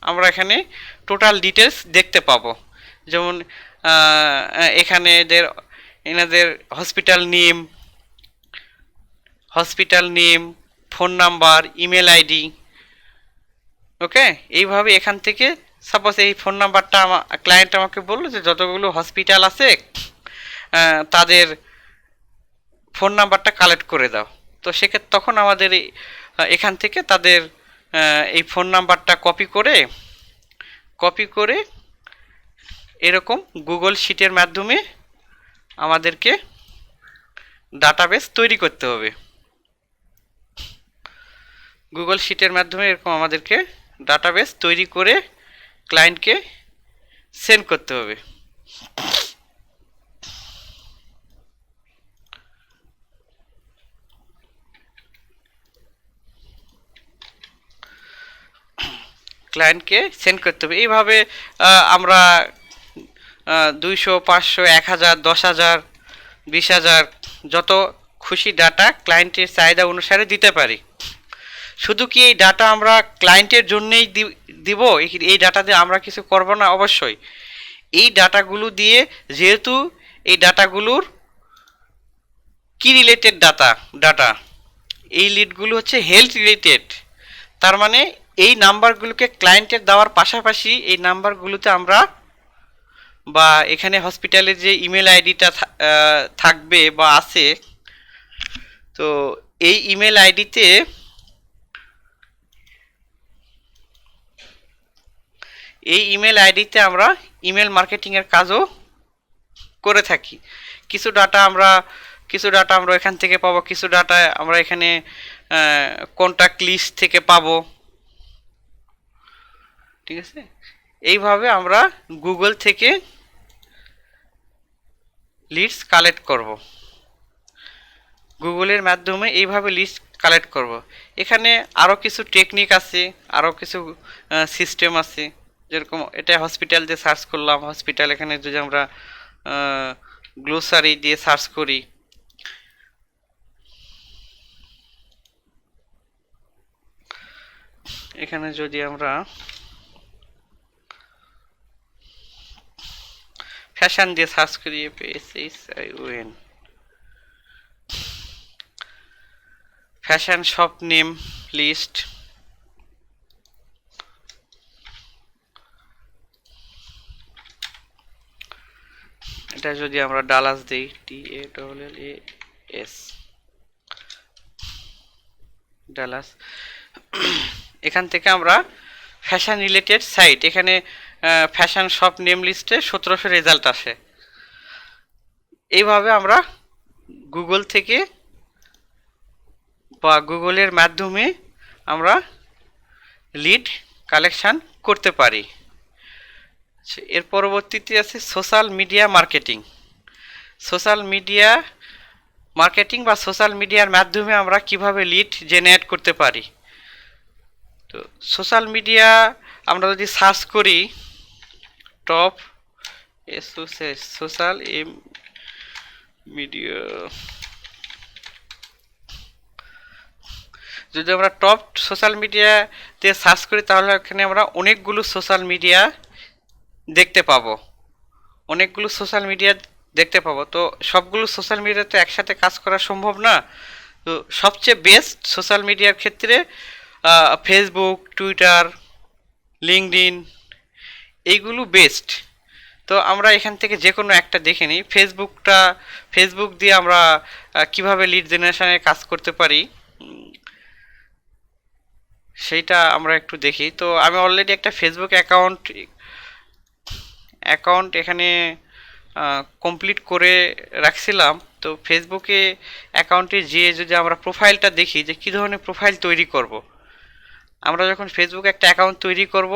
আমরা এখানে টোটাল ডিটেলস দেখতে পাবো। যেমন এখানে এনাদের hospital name, phone number, email ID. Okay, এইভাবে এখান থেকে সাপোজ এই ফোন নাম্বারটা ক্লায়েন্ট আমাকে বললো যে যতগুলো হসপিটাল আছে তাদের ফোন নাম্বারটা কালেক্ট করে দাও। তো সেক্ষেত্রে তখন আমাদের এখান থেকে তাদের এই ফোন নাম্বারটা কপি করে এরকম গুগল শিটের মাধ্যমে আমাদেরকে ডাটাবেস তৈরি করতে হবে। গুগল শিটের মাধ্যমে এরকম আমাদেরকে ডাটাবেস তৈরি করে ক্লায়েন্টকে সেন্ড করতে হবে। এইভাবে আমরা 200, 500, 1000, 10,000, 20,000 যত খুশি ডাটা ক্লায়েন্টের চাহিদা অনুসারে দিতে পারি। শুধু কি এই ডাটা আমরা ক্লায়েন্টের জন্যই দিব, এই ডাটা দিয়ে আমরা কিছু করব না? অবশ্যই এই ডাটাগুলো দিয়ে, যেহেতু এই ডাটাগুলোর কি রিলেটেড ডাটা, এই লিডগুলো হচ্ছে হেলথ রিলেটেড, তার মানে এই নাম্বারগুলোকে ক্লায়েন্টের দেওয়ার পাশাপাশি এই নাম্বারগুলোতে আমরা বা এখানে হসপিটালের যে ইমেল আইডিটা থাকবে বা আছে, তো এই ইমেল আইডিতে আমরা ইমেল মার্কেটিংয়ের কাজও করে থাকি। কিছু ডাটা আমরা এখান থেকে পাবো, কিছু ডাটা আমরা এখানে কন্ট্যাক্ট লিস্ট থেকে পাবো, ঠিক আছে। এইভাবে আমরা গুগল থেকে লিডস কালেক্ট করব, গুগলের মাধ্যমে এইভাবে লিস্ট কালেক্ট করব। এখানে আরও কিছু টেকনিক আছে, আরও কিছু সিস্টেম আছে। যেরকম এটা হসপিটাল দিয়ে সার্চ করলাম, হসপিটাল এখানে যদি আমরা গ্লোসারি দিয়ে সার্চ করি, এখানে যদি আমরা ফ্যাশন দিয়ে সার্চ করি, ফ্যাশন শপ নেম লিস্ট, এটা যদি আমরা ডালাস দিই, DALLAS, ডালাস, এখান থেকে আমরা ফ্যাশন রিলেটেড সাইট, এখানে ফ্যাশন শপ নেম লিস্টে 1700 রেজাল্ট আসে। এইভাবে আমরা গুগল থেকে বা গুগলের মাধ্যমে আমরা লিড কালেকশন করতে পারি। এর পরবর্তীতে আছে সোশ্যাল মিডিয়া মার্কেটিং। সোশ্যাল মিডিয়ার মাধ্যমে আমরা কিভাবে লিড জেনারেট করতে পারি। তো সোশ্যাল মিডিয়া আমরা যদি সার্চ করি টপ সোশ্যাল মিডিয়া, যদি আমরা টপ সোশ্যাল মিডিয়াতে সার্চ করি তাহলে এখানে আমরা অনেকগুলো সোশ্যাল মিডিয়া দেখতে পাবো। অনেকগুলো সোশ্যাল মিডিয়া দেখতে পাবো। তো সবগুলো সোশ্যাল মিডিয়াতে একসাথে কাজ করা সম্ভব না। তো সবচেয়ে বেস্ট সোশ্যাল মিডিয়ার ক্ষেত্রে ফেসবুক, টুইটার, লিঙ্কডইন এইগুলো বেস্ট। তো আমরা এখান থেকে যে কোনো একটা দেখে নিই। ফেসবুক দিয়ে আমরা কিভাবে লিড জেনারেশনে কাজ করতে পারি সেইটা আমরা একটু দেখি। তো আমি অলরেডি একটা ফেসবুক অ্যাকাউন্ট এখানে কমপ্লিট করে রাখছিলাম। তো ফেসবুকে অ্যাকাউন্টে যেয়ে যদি আমরা প্রোফাইলটা দেখি যে কী ধরনের প্রোফাইল তৈরি করব। আমরা যখন ফেসবুকে একটা অ্যাকাউন্ট তৈরি করব,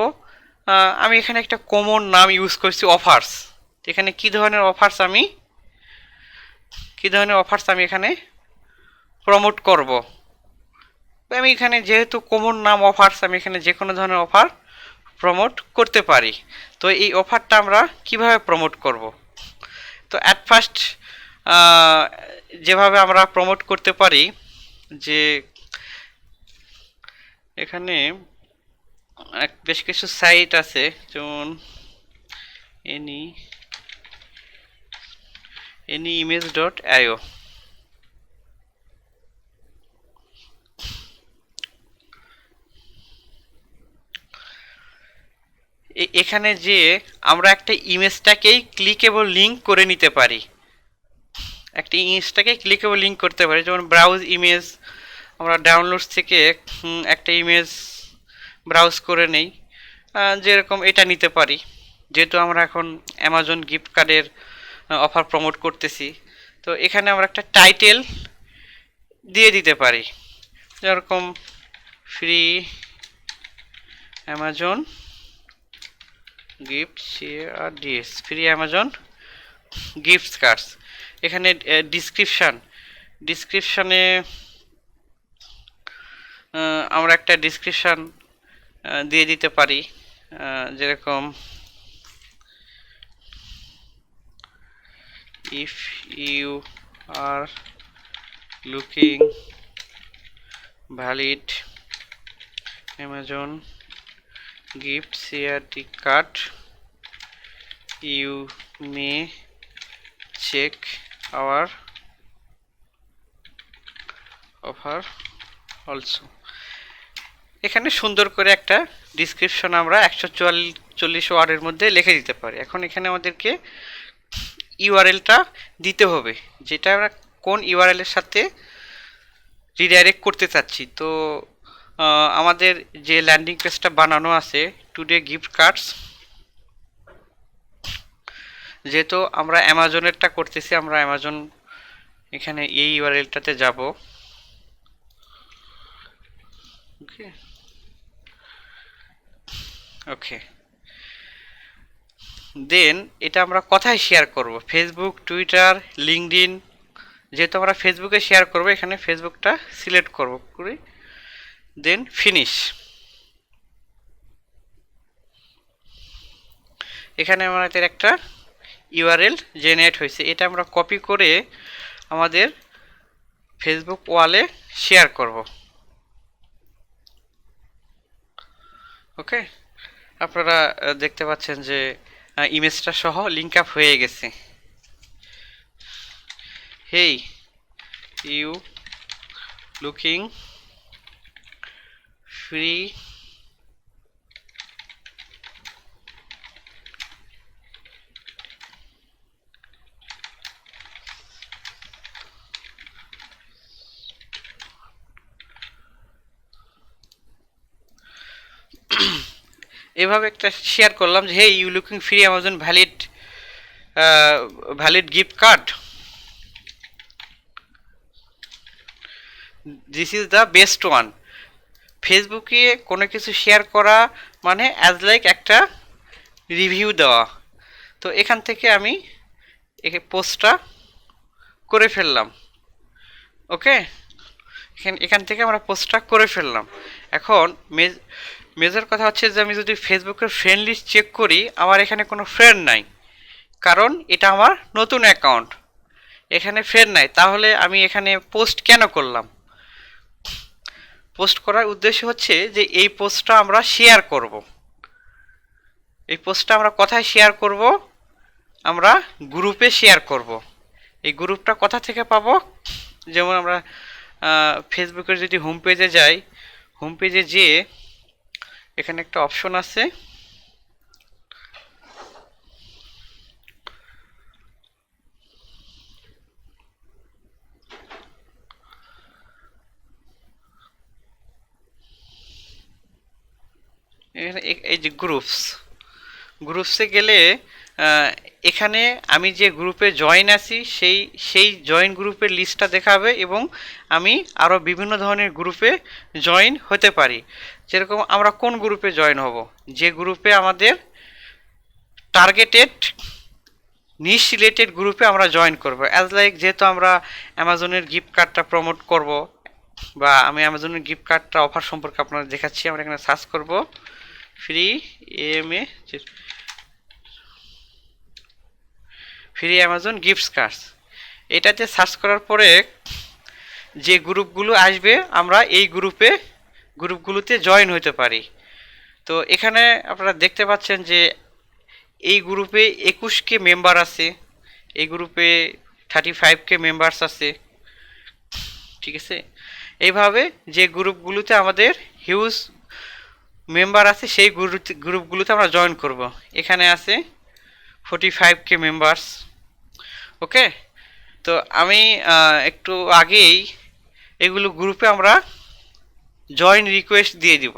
আমি এখানে একটা কমন নাম ইউজ করছি, অফার্স। এখানে কী ধরনের অফার্স আমি এখানে প্রমোট করব। আমি এখানে যেহেতু কমন নাম অফার্স, আমি এখানে যে কোনো ধরনের অফার প্রমোট করতে পারি। তো এই অফারটা আমরা কিভাবে প্রমোট করব? তো অ্যাট ফার্স্ট যেভাবে আমরা প্রমোট করতে পারি, যে এখানে বেশ কিছু সাইট আছে, যেমন anyimage.io। এখানে যে আমরা একটা ইমেজটাকেই ক্লিকেবল লিঙ্ক করে নিতে পারি, করতে পারি। যেমন ব্রাউজ ইমেজ, আমরা ডাউনলোডস থেকে একটা ইমেজ ব্রাউজ করে নেই, যেরকম এটা নিতে পারি। যেহেতু আমরা এখন অ্যামাজন গিফট কার্ডের অফার প্রমোট করতেছি, তো এখানে আমরা একটা টাইটেল দিয়ে দিতে পারি, যেরকম free Amazon gift CARDS, free Amazon gift cards. এখানে ডিসক্রিপশানে আমরা একটা ডিসক্রিপশান দিয়ে দিতে পারি, যেরকম if you are looking valid Amazon gift CRD card, you may check our offer also। এখানে সুন্দর করে একটা ডিসক্রিপশন আমরা 140 ওয়ার্ডের মধ্যে লিখে দিতে পারি। এখন এখানে আমাদেরকে ইউআরএলটা দিতে হবে, যেটা আমরা কোন ইউআরএলের সাথে রিডাইরেক্ট করতে চাচ্ছি। তো আমাদের যে ল্যান্ডিং পেজটা বানানো আছে, টুডে গিফট কার্ডস, যেহেতু আমরা অ্যামাজনেরটা করতেছি, আমরা অ্যামাজন এখানে এই ইউআরএলটাতে যাব। ওকে, দেন এটা আমরা কোথায় শেয়ার করব? Facebook, Twitter, LinkedIn. যেহেতু আমরা ফেসবুকে শেয়ার করব, এখানে ফেসবুকটা সিলেক্ট করব করি, দেন ফিনিশ। এখানে আমাদের একটা ইউআরএল জেনারেট হয়েছে, এটা আমরা কপি করে আমাদের ফেসবুক ওয়ালে শেয়ার করব। ওকে, আপনারা দেখতে পাচ্ছেন যে ইমেজটা সহ লিঙ্ক আপ হয়ে গেছে। হেই ইউ লুকিং ফ্রি এভাবে একটা শেয়ার করলাম যে hey you looking free Amazon valid gift card, this is the best one. ফেসবুকে কোনো কিছু শেয়ার করা মানে অ্যাজ লাইক একটা রিভিউ দেওয়া। তো এখান থেকে আমি পোস্টটা করে ফেললাম। ওকে, এখান থেকে আমরা পোস্টটা করে ফেললাম। এখন মেজর কথা হচ্ছে যে আমি যদি ফেসবুকের ফ্রেন্ড লিস্ট চেক করি, আমার এখানে কোনো ফ্রেন্ড নাই, কারণ এটা আমার নতুন অ্যাকাউন্ট, এখানে ফ্রেন্ড নাই। তাহলে আমি এখানে পোস্ট কেন করলাম? পোস্ট করার উদ্দেশ্য হচ্ছে যে এই পোস্টটা আমরা শেয়ার করব। এই পোস্টটা আমরা কোথায় শেয়ার করব? আমরা গ্রুপে শেয়ার করব। এই গ্রুপটা কোথা থেকে পাবো? যেমন আমরা ফেসবুকের যদি হোম পেজে যাই, হোম পেজে যেয়ে এখানে একটা অপশন আছে, এই যে গ্রুপসে গেলে এখানে আমি যে গ্রুপে জয়েন আছি সেই জয়েন গ্রুপের লিস্টটা দেখাবে এবং আমি আরও বিভিন্ন ধরনের গ্রুপে জয়েন হতে পারি। যেরকম আমরা কোন গ্রুপে জয়েন হব? যে গ্রুপে আমাদের টার্গেটেড নিশ রিলেটেড গ্রুপে আমরা জয়েন করব। অ্যাজ লাইক যেহেতু আমরা অ্যামাজনের গিফট কার্ডটা প্রমোট করব, বা আমি অ্যামাজনের গিফট কার্ডটা অফার সম্পর্কে আপনাদের দেখাচ্ছি। আমরা এখানে সার্চ করব free AMA free Amazon gifts cards. এটাতে সার্চ করার পরে যে গ্রুপগুলো আসবে আমরা এই গ্রুপগুলোতে জয়েন হতে পারি। তো এখানে আপনারা দেখতে পাচ্ছেন যে এই গ্রুপে 21কে মেম্বার আছে, এই গ্রুপে 35কে মেম্বার্স আছে, ঠিক আছে। এইভাবে যে গ্রুপগুলোতে আমাদের হিউজ মেম্বার আছে সেই গ্রুপগুলোতে আমরা জয়েন করব। এখানে আছে 45কে মেম্বার্স। ওকে, তো আমি একটু আগেই এগুলো গ্রুপে আমরা জয়েন রিকোয়েস্ট দিয়ে দিব।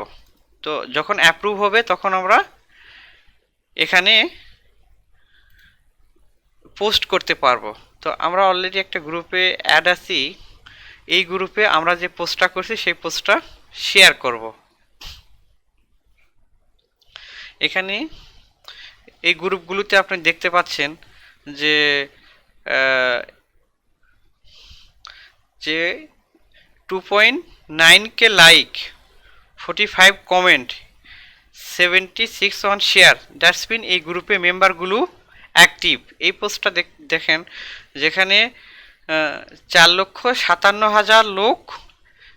তো যখন অ্যাপ্রুভ হবে তখন আমরা এখানে পোস্ট করতে পারবো। তো আমরা অলরেডি একটা গ্রুপে অ্যাড আছি, এই গ্রুপে আমরা যে পোস্টটা করছি সেই পোস্টটা শেয়ার করব। এখানে এই গ্রুপগুলোতে আপনি দেখতে পাচ্ছেন যে যে 2.9K like, 45 comment, 76 on share, that's mean এই গ্রুপে মেম্বারগুলো অ্যাক্টিভ। এই পোস্টটা দেখেন যেখানে 4,57,000 লোক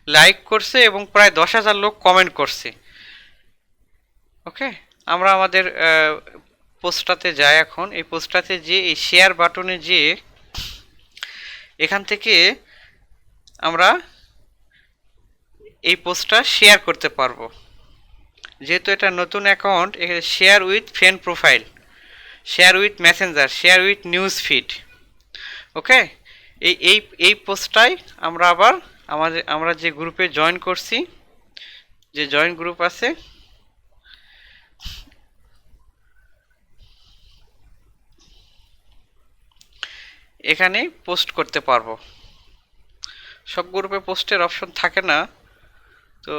লাইক করছে এবং প্রায় 10,000 লোক কমেন্ট করছে। ওকে, আমরা আমাদের পোস্টটাতে যাই। এখন এই পোস্টটাতে যে এই শেয়ার বাটনে যে এখান থেকে আমরা এই পোস্টটা শেয়ার করতে পারবো। যেহেতু এটা নতুন account, share with friend profile, share with messenger, share with news feed. Okay, এই পোস্টটাই আমরা আবার আমরা যে গ্রুপে জয়েন করছি, যে জয়েন গ্রুপ আছে, এখানে পোস্ট করতে পারবো। সব গ্রুপে পোস্টের অপশন থাকে না, তো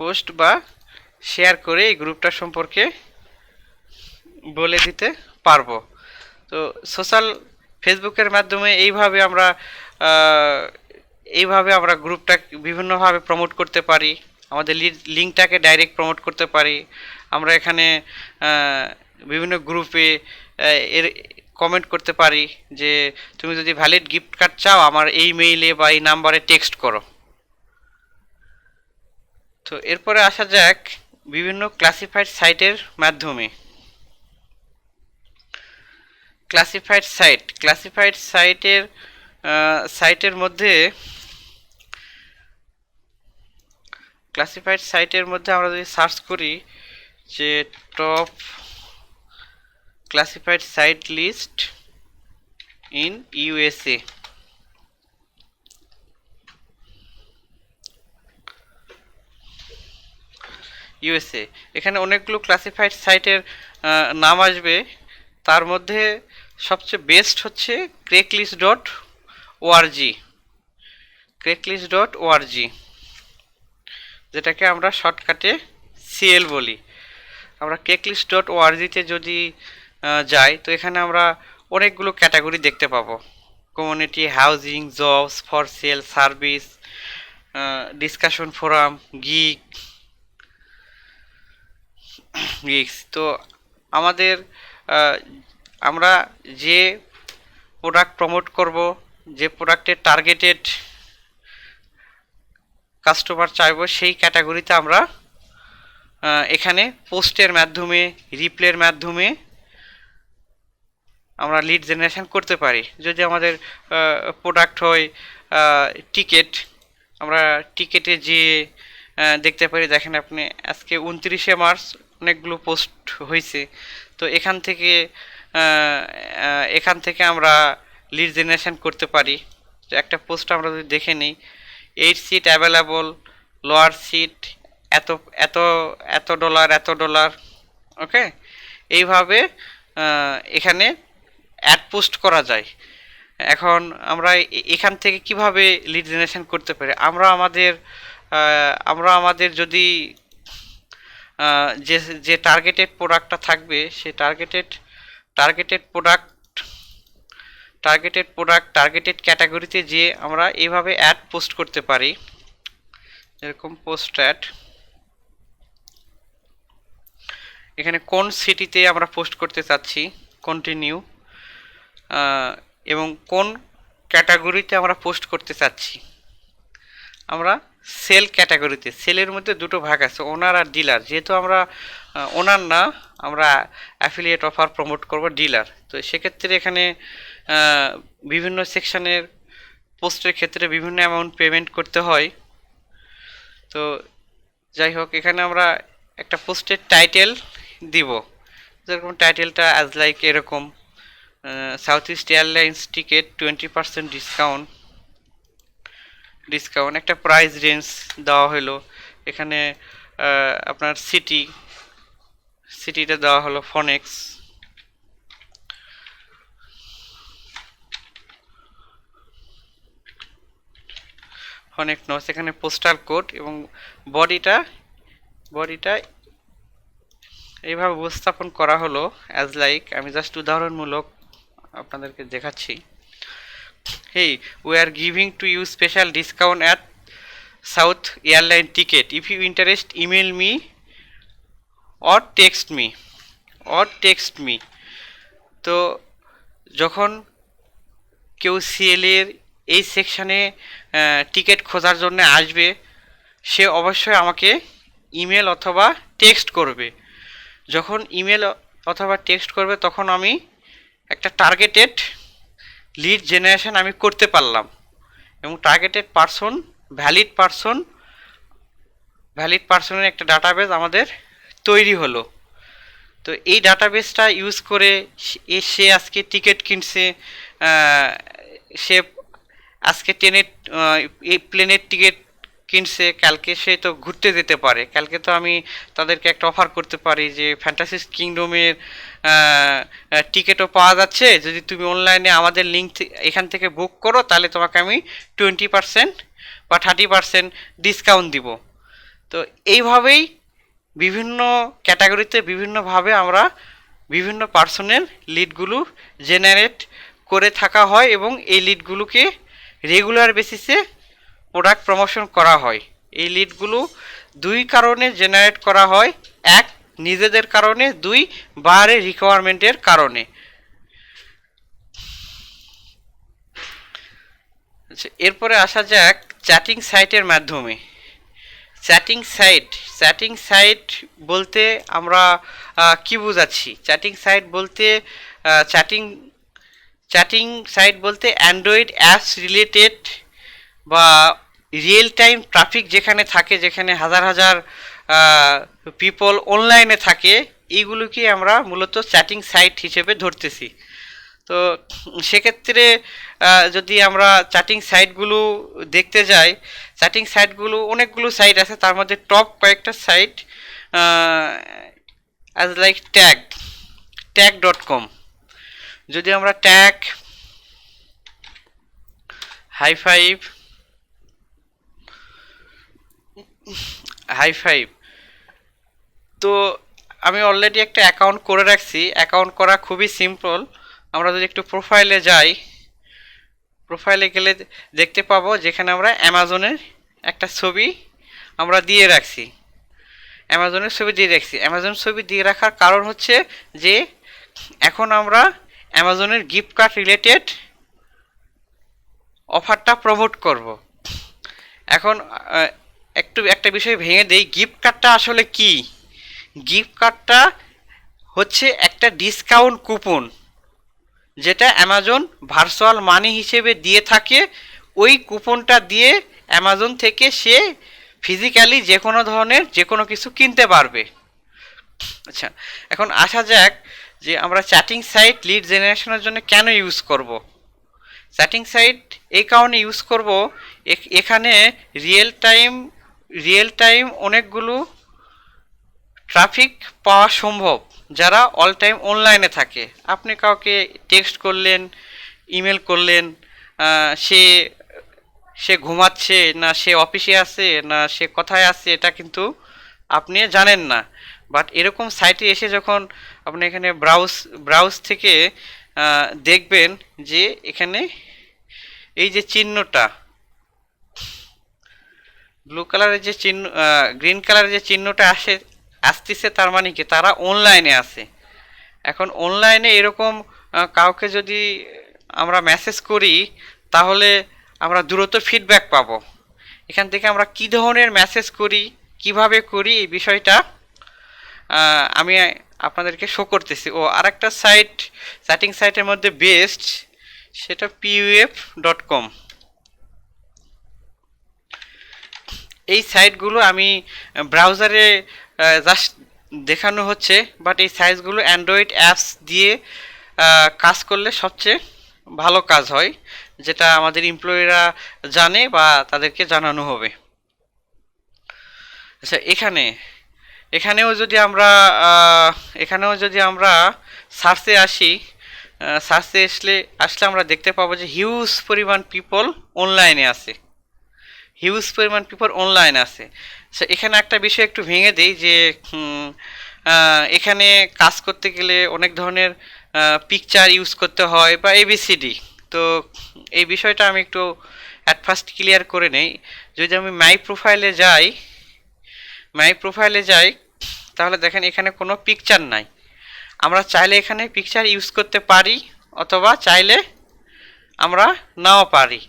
পোস্ট বা শেয়ার করে এই গ্রুপটা সম্পর্কে বলে দিতে পারবো। তো সোশ্যাল ফেসবুকের মাধ্যমে এইভাবে আমরা গ্রুপটা বিভিন্নভাবে প্রমোট করতে পারি। আমাদের লিঙ্কটাকে ডাইরেক্ট প্রমোট করতে পারি। আমরা এখানে বিভিন্ন গ্রুপে এর কমেন্ট করতে পারি যে তুমি যদি ভ্যালিড গিফট কার্ড চাও আমার এই মেইলে বা এই নাম্বারে টেক্সট করো। তো এরপরে আসা যাক বিভিন্ন ক্লাসিফাইড সাইটের মাধ্যমে। ক্লাসিফাইড সাইটের মধ্যে আমরা যদি সার্চ করি যে top classified site list in USA, এখানে অনেকগুলো ক্লাসিফাইড সাইটের নাম আসবে। তার মধ্যে সবচেয়ে বেস্ট হচ্ছে craigslist.org, যেটাকে আমরা শর্টকাটে সিএল বলি। আমরা craigslist.org-তে যদি যাই তো এখানে আমরা অনেকগুলো ক্যাটাগরি দেখতে পাবো: community, housing, jobs, for sale, service, discussion forum, gigs. তো আমরা যে প্রোডাক্ট প্রমোট করব যে প্রোডাক্টের টার্গেটেড কাস্টমার চাইবো সেই ক্যাটাগরিতে আমরা এখানে পোস্টের মাধ্যমে, রিপ্লের মাধ্যমে আমরা লিড জেনারেশন করতে পারি। যদি আমাদের প্রোডাক্ট হয় টিকেট, আমরা টিকেটে যে দেখতে পারি, দেখেন আপনি আজকে 29শে মার্চ অনেকগুলো পোস্ট হয়েছে। তো এখান থেকে আমরা লিড জেনারেশন করতে পারি। তো একটা পোস্ট আমরা যদি দেখে নিই, 8 সিট অ্যাভেলেবল, লোয়ার সিট এত এত এত ডলার, এত ডলার, ওকে। এইভাবে এখানে অ্যাড পোস্ট করা যায়। এখন আমরা এখান থেকে কিভাবে লিড জেনারেশন করতে পারি? আমরা আমাদের যদি যে যে টার্গেটেড প্রোডাক্টটা থাকবে, সে টার্গেটেড প্রোডাক্ট টার্গেটেড ক্যাটাগরিতে যে আমরা এইভাবে অ্যাড পোস্ট করতে পারি। এরকম পোস্ট অ্যাড, এখানে কোন সিটিতে আমরা পোস্ট করতে চাচ্ছি, কন্টিনিউ, এবং কোন ক্যাটাগরিতে আমরা পোস্ট করতে চাচ্ছি। আমরা সেল ক্যাটাগরিতে, সেলের মধ্যে দুটো ভাগ আছে, ওনার আর ডিলার। যেহেতু আমরা ওনার না, আমরা অ্যাফিলিয়েট অফার প্রমোট করব ডিলার। তো সেক্ষেত্রে এখানে বিভিন্ন সেকশনের পোস্টের ক্ষেত্রে বিভিন্ন অ্যামাউন্ট পেমেন্ট করতে হয়। তো যাই হোক, এখানে আমরা একটা পোস্টের টাইটেল দিব, যেরকম টাইটেলটা অ্যাজ লাইক এরকম, south east airlines ticket 20% discount, একটা প্রাইস রেঞ্জ দেওয়া হলো। এখানে আপনার সিটিটা দেওয়া হলো ফনেক্স, নোস। এখানে পোস্টাল কোড এবং বডিটা এইভাবে উপস্থাপন করা হলো অ্যাজ লাইক, আমি জাস্ট উদাহরণমূলক আপনাদেরকে দেখাচ্ছি। Hey, we are giving to you special discount at South Airline ticket. If you interest, email me or text me. তো যখন কেউ সিএলের এই সেকশানে টিকিট খোঁজার জন্য আসবে, সে অবশ্যই আমাকে ইমেল অথবা টেক্সট করবে। যখন ইমেল অথবা টেক্সট করবে, তখন আমি একটা টার্গেটেড লিড জেনারেশন আমি করতে পারলাম, এবং টার্গেটেড পারসন, ভ্যালিড পারসনের একটা ডাটাবেস আমাদের তৈরি হলো। তো এই ডাটাবেসটা ইউজ করে সে আজকে টিকিট কিনছে, সে আজকে প্লেনের টিকিট কিনছে, কালকে সে তো ঘুরতে যেতে পারে। কালকে তো আমি তাদেরকে একটা অফার করতে পারি যে ফ্যান্টাসিস কিংডমের টিকিটও পাওয়া যাচ্ছে, যদি তুমি অনলাইনে আমাদের লিঙ্ক এখান থেকে বুক করো, তাহলে তোমাকে আমি 20% বা 30% ডিসকাউন্ট দিব। তো এইভাবেই বিভিন্ন ক্যাটাগরিতে বিভিন্নভাবে আমরা বিভিন্ন পার্সনের লিডগুলো জেনারেট করে থাকা হয়, এবং এই লিডগুলোকে রেগুলার বেসিসে প্রোডাক্ট প্রমোশন করা হয়। এই লিডগুলো দুই কারণে জেনারেট করা হয়, এক নিজেদের কারণে, দুই বাইরের রিকোয়ারমেন্টের কারণে। এরপরে আসা যাক চ্যাটিং সাইটের মাধ্যমে। চ্যাটিং সাইট বলতে আমরা কি বোঝাচ্ছি? চ্যাটিং সাইট বলতে অ্যান্ড্রয়েড অ্যাপস রিলেটেড বা রিয়েল টাইম ট্রাফিক যেখানে থাকে, যেখানে হাজার হাজার পিপল অনলাইনে থাকে, এইগুলোকে আমরা মূলত চ্যাটিং সাইট হিসেবে ধরতেছি। তো সেক্ষেত্রে যদি আমরা চ্যাটিং সাইটগুলো দেখতে যাই, চ্যাটিং সাইটগুলো অনেকগুলো সাইট আছে, তার মধ্যে টপ কয়েকটা সাইট অ্যাজ লাইক ট্যাগ.com। যদি আমরা ট্যাগ হাই ফাইভ, তো আমি অলরেডি একটা অ্যাকাউন্ট করে রাখছি। অ্যাকাউন্ট করা খুবই সিম্পল। আমরা যদি একটু প্রোফাইলে যাই, প্রোফাইলে গেলে দেখতে পাবো যেখানে আমরা অ্যামাজনের একটা ছবি আমরা দিয়ে রাখছি। অ্যামাজন ছবি দিয়ে রাখার কারণ হচ্ছে যে এখন আমরা অ্যামাজনের গিফট কার্ড রিলেটেড অফারটা প্রমোট করব। এখন একটা বিষয় ভেঙে দেই, গিফট কার্ডটা আসলে কি। গিফট কার্ডটা হচ্ছে একটা ডিসকাউন্ট কুপন, যেটা অ্যামাজন ভার্চুয়াল মানি হিসেবে দিয়ে থাকে। ওই কুপনটা দিয়ে অ্যামাজন থেকে সে ফিজিক্যালি যে কোনো ধরনের যে কোনো কিছু কিনতে পারবে। আচ্ছা, এখন আসা যাক যে আমরা চ্যাটিং সাইট লিড জেনারেশনের জন্য কেন ইউজ করব। চ্যাটিং সাইট এই কারণে ইউজ করব, এখানে রিয়েল টাইম অনেকগুলো ট্রাফিক পাওয়া সম্ভব, যারা অল টাইম অনলাইনে থাকে। আপনি কাউকে টেক্সট করলেন, ইমেল করলেন, সে সে ঘুমাচ্ছে না সে অফিসে আছে না সে কোথায় আছে এটা কিন্তু আপনি জানেন না। বাট এরকম সাইটে এসে যখন আপনি এখানে ব্রাউজ থেকে দেখবেন যে এখানে এই যে চিহ্নটা, ব্লু কালারের যে চিহ্ন, গ্রিন কালারের যে চিহ্নটা আসতেছে, তার মানে কি তারা অনলাইনে আছে। এখন অনলাইনে এরকম কাউকে যদি আমরা মেসেজ করি, তাহলে আমরা দ্রুত ফিডব্যাক পাবো। এখান থেকে আমরা কী ধরনের মেসেজ করি, কিভাবে করি, এই বিষয়টা আমি আপনাদেরকে শো করতেছি। ও আরেকটা সাইট চ্যাটিং সাইটের মধ্যে বেস্ট, সেটা PUF.com। এই সাইটগুলো আমি ব্রাউজারে জাস্ট দেখানো হচ্ছে, বাট এই সাইটগুলো অ্যান্ড্রয়েড অ্যাপস দিয়ে কাজ করলে সবচেয়ে ভালো কাজ হয়, যেটা আমাদের এমপ্লয়িরা জানে বা তাদেরকে জানানো হবে। আচ্ছা, এখানেও যদি আমরা সার্চে আসি, সার্চে আসলে আমরা দেখতে পাবো যে হিউজ পরিমাণ পিপল অনলাইনে আছে। সো এখানে একটা বিষয় একটু ভেঙে দিই যে এখানে কাজ করতে গেলে অনেক ধরনের পিকচার ইউজ করতে হয় বা ABCD। তো এই বিষয়টা আমি একটু অ্যাট ফার্স্ট ক্লিয়ার করে নেই। যদি আমি মাই প্রোফাইলে যাই, তাহলে দেখেন এখানে কোনো পিকচার নাই। আমরা চাইলে এখানে পিকচার ইউজ করতে পারি, অথবা চাইলে আমরা নাও পারি।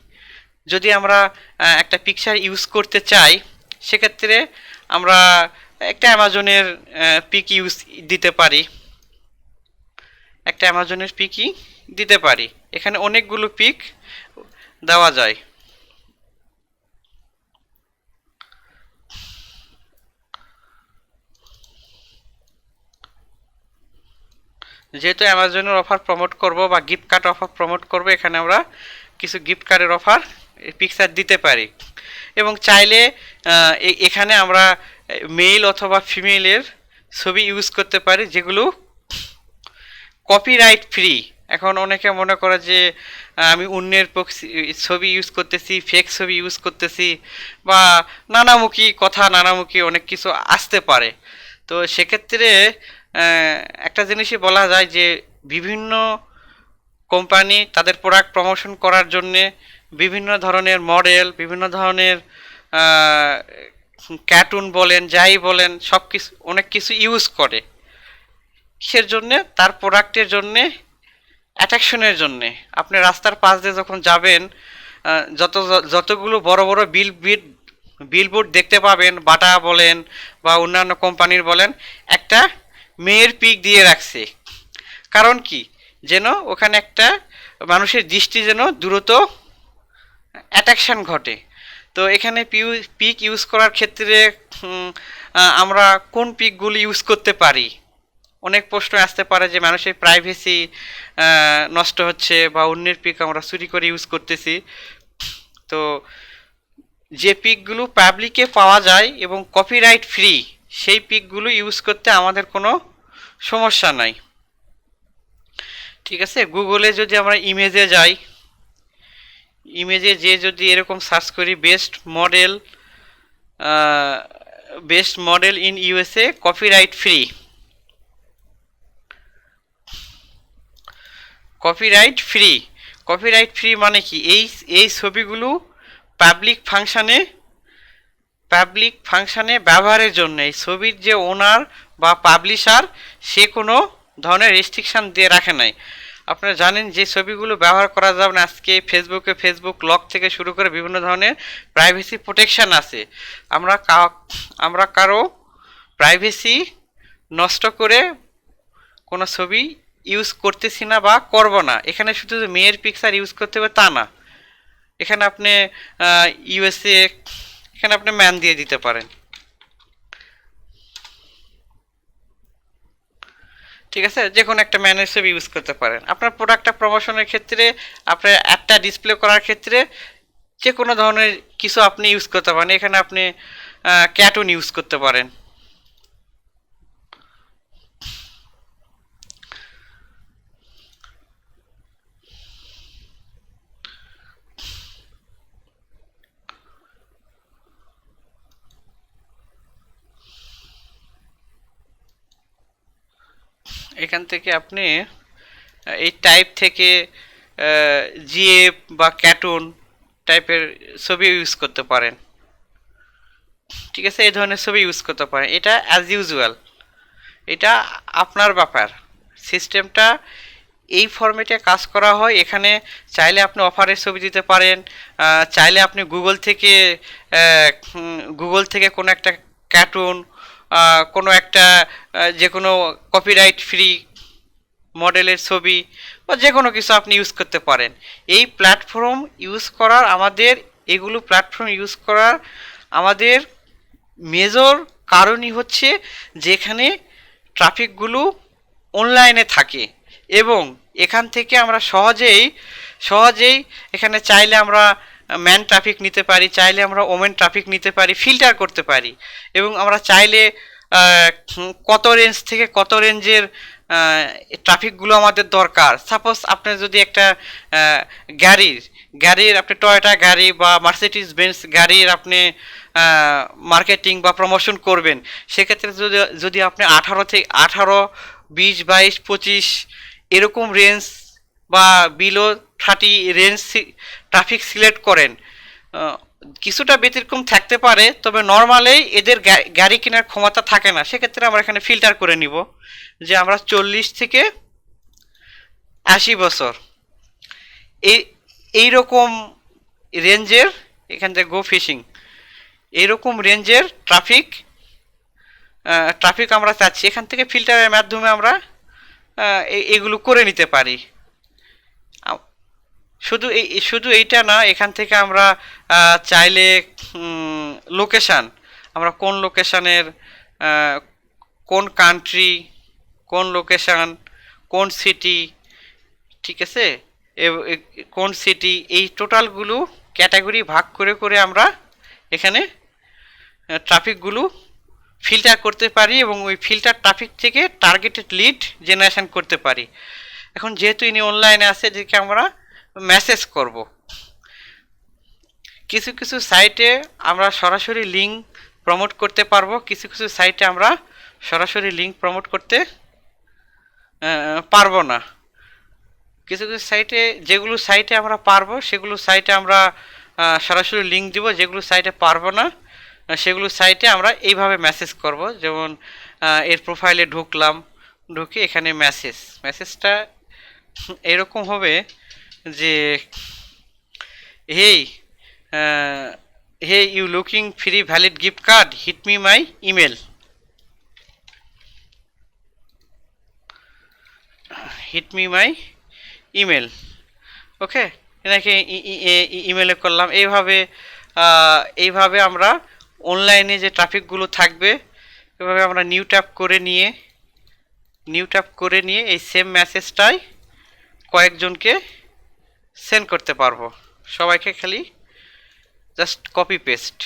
যদি আমরা একটা পিকচার ইউজ করতে চাই, সেক্ষেত্রে আমরা একটা অ্যামাজনের পিক দিতে পারি। এখানে অনেকগুলো পিক দেওয়া যায়। যেহেতু অ্যামাজনের অফার প্রমোট করব বা গিফট কার্ড অফার প্রমোট করব, এখানে আমরা কিছু গিফট কার্ডের অফার পিকচার দিতে পারি। এবং চাইলে এখানে আমরা মেল অথবা ফিমেলের ছবি ইউজ করতে পারি, যেগুলো কপিরাইট ফ্রি। এখন অনেকে মনে করে যে আমি অন্যের ছবি ইউজ করতেছি, ফেক ছবি ইউজ করতেছি, বা নানামুখী অনেক কিছু আসতে পারে। তো সেক্ষেত্রে একটা জিনিসই বলা যায় যে বিভিন্ন কোম্পানি তাদের প্রোডাক্ট প্রমোশন করার জন্যে বিভিন্ন ধরনের মডেল, বিভিন্ন ধরনের কার্টুন বলেন, যাই বলেন, অনেক কিছু ইউজ করে। কিসের জন্যে? তার প্রোডাক্টের জন্যে, অ্যাট্রাকশনের জন্যে। আপনি রাস্তার পাশ দিয়ে যখন যাবেন, যতগুলো বড় বড় বিলবোর্ড দেখতে পাবেন, বাটা বলেন বা অন্যান্য কোম্পানির বলেন, একটা মেয়ের পিক দিয়ে রাখছে। কারণ কি? যেন ওখানে একটা মানুষের দৃষ্টি যেন দ্রুত অ্যাট্রাকশন ঘটে। তো এখানে পিক ইউজ করার ক্ষেত্রে আমরা কোন পিকগুলি ইউজ করতে পারি? অনেক প্রশ্ন আসতে পারে যে মানুষের প্রাইভেসি নষ্ট হচ্ছে বা অন্যের পিক আমরা চুরি করে ইউজ করতেছি। তো যে পিকগুলো পাবলিকে পাওয়া যায় এবং কপিরাইট ফ্রি, সেই পিকগুলো ইউজ করতে আমাদের কোনো সমস্যা নাই। ঠিক আছে, গুগলে যদি আমরা ইমেজে যাই, যদি এরকম সার্চ করি best model in USA copyright free. Copyright free মানে কি? এই ছবিগুলো পাবলিক ফাংশনে ব্যবহারের জন্য, এই ছবির যে ওনার বা পাবলিশার, সে কোনো ধরনের রেস্ট্রিকশান দিয়ে রাখে নাই। আপনারা জানেন যে ছবিগুলো ব্যবহার করা যাবে না। আজকে ফেসবুক লক থেকে শুরু করে বিভিন্ন ধরনের প্রাইভেসি প্রোটেকশন আছে। আমরা কারো প্রাইভেসি নষ্ট করে কোনো ছবি ইউজ করতেছি না বা করব না। এখানে শুধু মেয়ের পিকচার ইউজ করতে হবে তা না, এখানে আপনি ইউএসএ, এখানে আপনি ম্যান দিয়ে দিতে পারেন। ঠিক আছে, যে কোনো একটা ম্যান হিসেবে ইউজ করতে পারেন। আপনার প্রোডাক্টটা প্রমোশনের ক্ষেত্রে, আপনার অ্যাডটা ডিসপ্লে করার ক্ষেত্রে যে কোনো ধরনের কিছু আপনি ইউজ করতে পারেন। এখানে আপনি ক্যাটুন ইউজ করতে পারেন। এখান থেকে আপনি এই টাইপ থেকে জিএফ বা ক্যাটুন টাইপের ছবি ইউজ করতে পারেন। ঠিক আছে, এই ধরনের ছবি ইউজ করতে পারেন। এটা অ্যাজ ইউজুয়াল, এটা আপনার ব্যাপার। সিস্টেমটা এই ফরম্যাটে কাজ করা হয়। এখানে চাইলে আপনি অফারের ছবি দিতে পারেন, চাইলে আপনি গুগল থেকে কোনো একটা কার্টুন, কোনো একটা যে কোনো কপিরাইট ফ্রি মডেলের ছবি বা যে কোনো কিছু আপনি ইউজ করতে পারেন। এই প্ল্যাটফর্ম ইউজ করার আমাদের মেজর কারণই হচ্ছে যেখানে ট্রাফিকগুলো অনলাইনে থাকে, এবং এখান থেকে আমরা সহজেই এখানে চাইলে আমরা ম্যান ট্রাফিক নিতে পারি, চাইলে আমরা ওমেন ট্রাফিক নিতে পারি, ফিল্টার করতে পারি। এবং আমরা চাইলে কত রেঞ্জ থেকে কত রেঞ্জের ট্রাফিকগুলো আমাদের দরকার। সাপোজ আপনি যদি একটা গাড়ির আপনি টয়োটা গাড়ি বা মার্সিডিজ বেঞ্জ গাড়ির আপনি মার্কেটিং বা প্রমোশন করবেন, সেক্ষেত্রে যদি আপনি 18, 20, 22, 25 এরকম রেঞ্জ বা বিলো 30 রেঞ্জ ট্রাফিক সিলেক্ট করেন, কিছুটা ব্যতিক্রম থাকতে পারে, তবে নর্মালেই এদের গাড়ি কেনার ক্ষমতা থাকে না। সেক্ষেত্রে আমরা এখানে ফিল্টার করে নিব যে আমরা 40 থেকে 80 বছর এইরকম রেঞ্জের, এখান থেকে গো ফিশিং, এইরকম রেঞ্জের ট্রাফিক আমরা চাচ্ছি। এখান থেকে ফিল্টারের মাধ্যমে আমরা এগুলো করে নিতে পারি। শুধু এইটা না, এখান থেকে আমরা চাইলে লোকেশান, আমরা কোন লোকেশানের, কোন কান্ট্রি, কোন লোকেশান, কোন সিটি, ঠিক আছে, কোন সিটি, এই টোটালগুলো ক্যাটাগরি ভাগ করে করে আমরা এখানে ট্রাফিকগুলো ফিল্টার করতে পারি, এবং ওই ফিল্টার ট্রাফিক থেকে টার্গেটেড লিড জেনারেশন করতে পারি। এখন যেহেতু ইনি অনলাইনে আছে, যেকে আমরা মেসেজ করব। কিছু কিছু সাইটে আমরা সরাসরি লিঙ্ক প্রমোট করতে পারবো, কিছু কিছু সাইটে আমরা সরাসরি লিঙ্ক প্রমোট করতে পারবো না। কিছু কিছু সাইটে, যেগুলো সাইটে আমরা পারবো সেগুলো সাইটে আমরা সরাসরি লিঙ্ক দিব, যেগুলো সাইটে পারবো না সেগুলো সাইটে আমরা এইভাবে মেসেজ করব। যেমন এর প্রোফাইলে ঢুকে এখানে মেসেজটা এরকম হবে যে hey you looking free valid gift card, hit me my email, okay, এনাকে ইমেলে করলাম। এইভাবে আমরা অনলাইনে যে ট্রাফিকগুলো থাকবে, এভাবে আমরা নিউ ট্যাপ করে নিয়ে এই সেম মেসেজটাই কয়েকজনকে সেন্ড করতে পারবো। সবাইকে খালি জাস্ট কপি পেস্ট।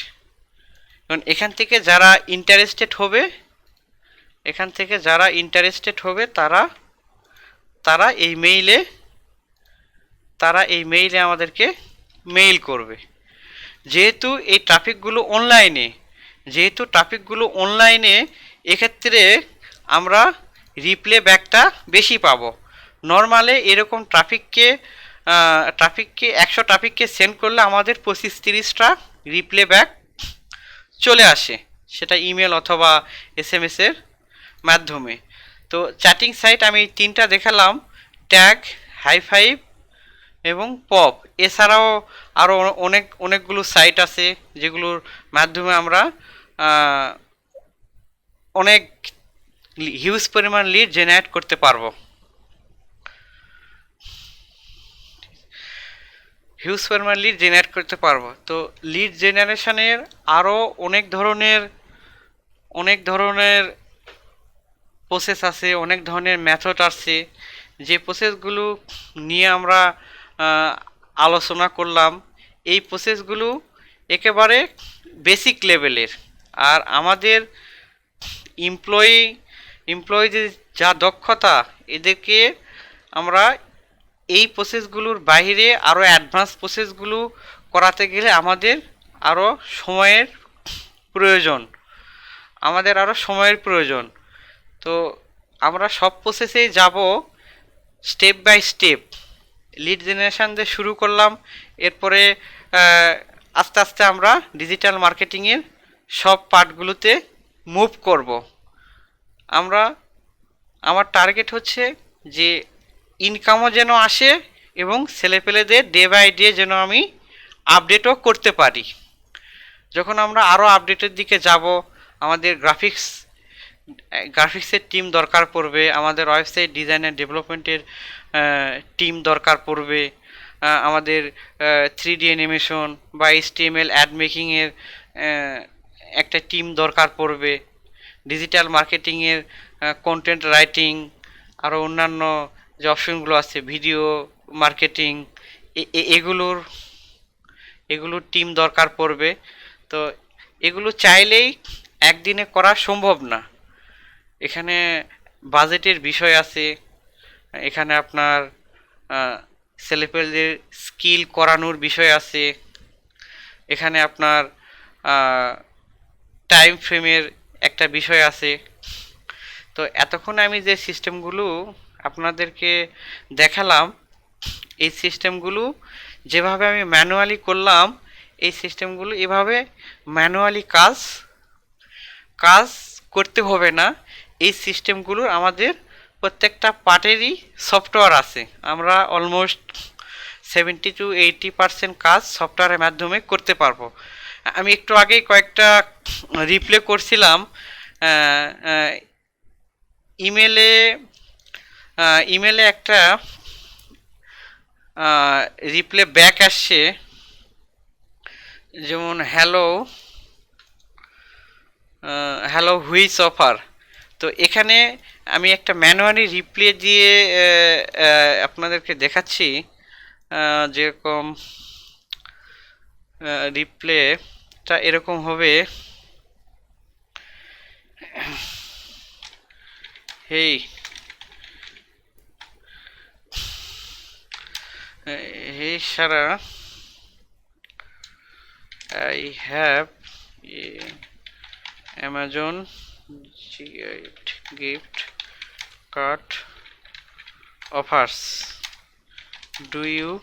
এবং এখান থেকে যারা ইন্টারেস্টেড হবে তারা এই মেইলে আমাদেরকে মেইল করবে। যেহেতু ট্রাফিকগুলো অনলাইনে, এক্ষেত্রে আমরা রিপ্লে ব্যাকটা বেশি পাবো। নর্মালে এরকম ট্রাফিককে 100 ট্রাফিককে সেন্ড করলে আমাদের 25-30টা রিপ্লে ব্যাক চলে আসে, সেটা ইমেল অথবা SMS এর মাধ্যমে। তো চ্যাটিং সাইট আমি 3টা দেখালাম, ট্যাগ, হাই ফাইভ এবং পপ। এছাড়াও আরও অনেকগুলো সাইট আছে যেগুলোর মাধ্যমে আমরা অনেক হিউজ পরিমাণ লিড জেনারেট করতে পারবো। তো লিড জেনারেশনের আরও অনেক ধরনের প্রসেস আছে, অনেক ধরনের মেথড আছে, যে প্রসেসগুলো নিয়ে আমরা আলোচনা করলাম। এই প্রসেসগুলো একেবারে বেসিক লেভেলের। আর আমাদের এমপ্লয়ীদের যা দক্ষতা, এদেরকে আমরা এই প্রসেসগুলোর বাইরে আরও অ্যাডভান্স প্রসেসগুলো করাতে গেলে আরও সময়ের প্রয়োজন তো আমরা সব প্রসেসেই যাব step by step. Lead generation দিয়ে শুরু করলাম, এরপরে আস্তে আস্তে আমরা ডিজিটাল মার্কেটিংয়ের সব পার্টগুলোতে মুভ করব। আমার টার্গেট হচ্ছে যে ইনকামও যেন আসে এবং ছেলেপেলেদের ডে বাই ডে যেন আমি আপডেটও করতে পারি। যখন আমরা আরও আপডেটের দিকে যাব, আমাদের গ্রাফিক্সের টিম দরকার পড়বে, আমাদের ওয়েবসাইট ডিজাইন অ্যান্ড ডেভেলপমেন্টের টিম দরকার পড়বে, আমাদের 3D অ্যানিমেশন বা HTML অ্যাড মেকিংয়ের একটা টিম দরকার পড়বে, ডিজিটাল মার্কেটিংয়ের কন্টেন্ট রাইটিং, আরও অন্যান্য যে অপশনগুলো আছে ভিডিও মার্কেটিং, এগুলোর টিম দরকার পড়বে। তো এগুলো চাইলেই একদিনে করা সম্ভব না। এখানে বাজেটের বিষয় আছে, এখানে আপনার ছেলেপেলেদের স্কিল করানোর বিষয় আছে, এখানে আপনার টাইম ফ্রেমের একটা বিষয় আছে। তো এতক্ষণ আমি যে সিস্টেমগুলো আপনাদেরকে দেখালাম, এই সিস্টেমগুলো যেভাবে আমি ম্যানুয়ালি করলাম, এই সিস্টেমগুলো এভাবে ম্যানুয়ালি কাজ করতে হবে না। এই সিস্টেমগুলোর আমাদের প্রত্যেকটা পার্টেরই সফটওয়্যার আছে। আমরা অলমোস্ট 70-80% কাজ সফটওয়্যারের মাধ্যমে করতে পারবো। আমি একটু আগেই কয়েকটা রিপ্লে করছিলাম, ইমেলে একটা রিপ্লে ব্যাক আসছে, যেমন হ্যালো হুইচ অফার। তো এখানে আমি একটা ম্যানুয়ালি রিপ্লে দিয়ে আপনাদেরকে দেখাচ্ছি, যেরকম রিপ্লেটা এরকম হবে, হেই Sarah, I have Amazon gift card offers. Do you